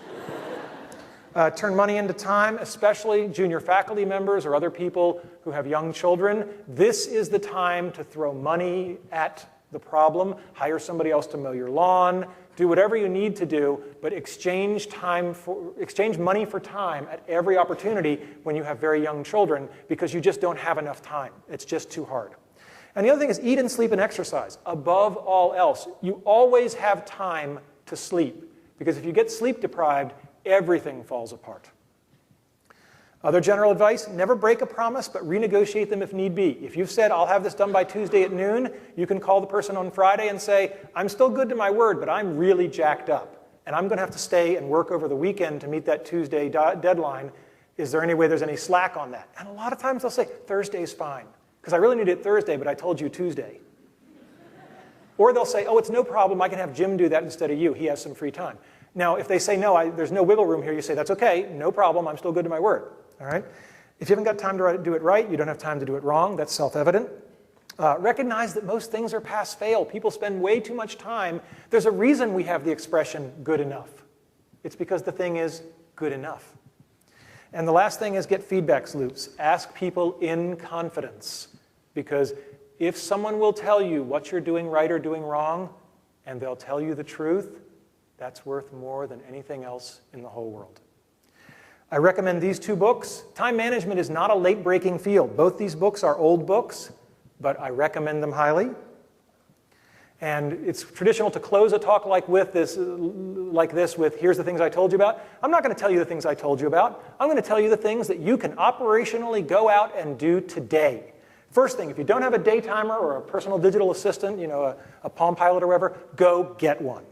Turn money into time, especially junior faculty members or other people who have young children. This is the time to throw money at the problem. Hire somebody else to mow your lawn. Do whatever you need to do, but exchange money for time at every opportunity when you have very young children, because you just don't have enough time. It's just too hard. And the other thing is eat and sleep and exercise. Above all else, you always have time to sleep, because if you get sleep deprived, everything falls apart. Other general advice, never break a promise, but renegotiate them if need be. If you've said, I'll have this done by Tuesday at noon, you can call the person on Friday and say, I'm still good to my word, but I'm really jacked up. And I'm going to have to stay and work over the weekend to meet that Tuesday deadline. Is there any way there's any slack on that? And a lot of times they'll say, Thursday's fine, because I really need it Thursday, but I told you Tuesday. Or they'll say, oh, it's no problem. I can have Jim do that instead of you. He has some free time. Now, if they say, no, there's no wiggle room here, you say, that's okay, no problem, I'm still good to my word. All right? If you haven't got time to do it right, you don't have time to do it wrong. That's self-evident. Recognize that most things are pass-fail. People spend way too much time. There's a reason we have the expression good enough. It's because the thing is good enough. And the last thing is get feedback loops. Ask people in confidence. Because if someone will tell you what you're doing right or doing wrong, and they'll tell you the truth, that's worth more than anything else in the whole world. I recommend these two books. Time management is not a late-breaking field. Both these books are old books, but I recommend them highly. And it's traditional to close a talk like this with, here's the things I told you about. I'm not going to tell you the things I told you about. I'm going to tell you the things that you can operationally go out and do today. First thing, if you don't have a day timer or a personal digital assistant, a Palm Pilot or whatever, go get one.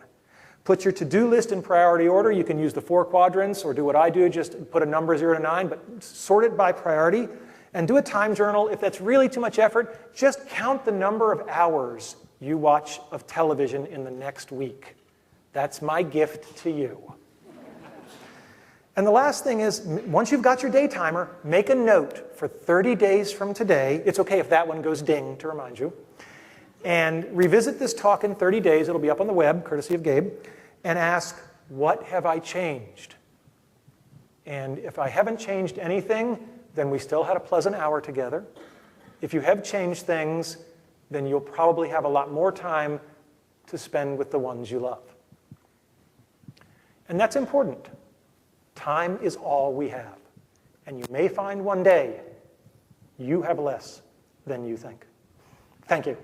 Put your to-do list in priority order. You can use the 4 quadrants or do what I do, just put a number 0 to 9, but sort it by priority. And do a time journal. If that's really too much effort, just count the number of hours you watch of television in the next week. That's my gift to you. And the last thing is, once you've got your day timer, make a note for 30 days from today. It's okay if that one goes ding to remind you. And revisit this talk in 30 days. It'll be up on the web, courtesy of Gabe. And ask, what have I changed? And if I haven't changed anything, then we still had a pleasant hour together. If you have changed things, then you'll probably have a lot more time to spend with the ones you love. And that's important. Time is all we have. And you may find one day you have less than you think. Thank you.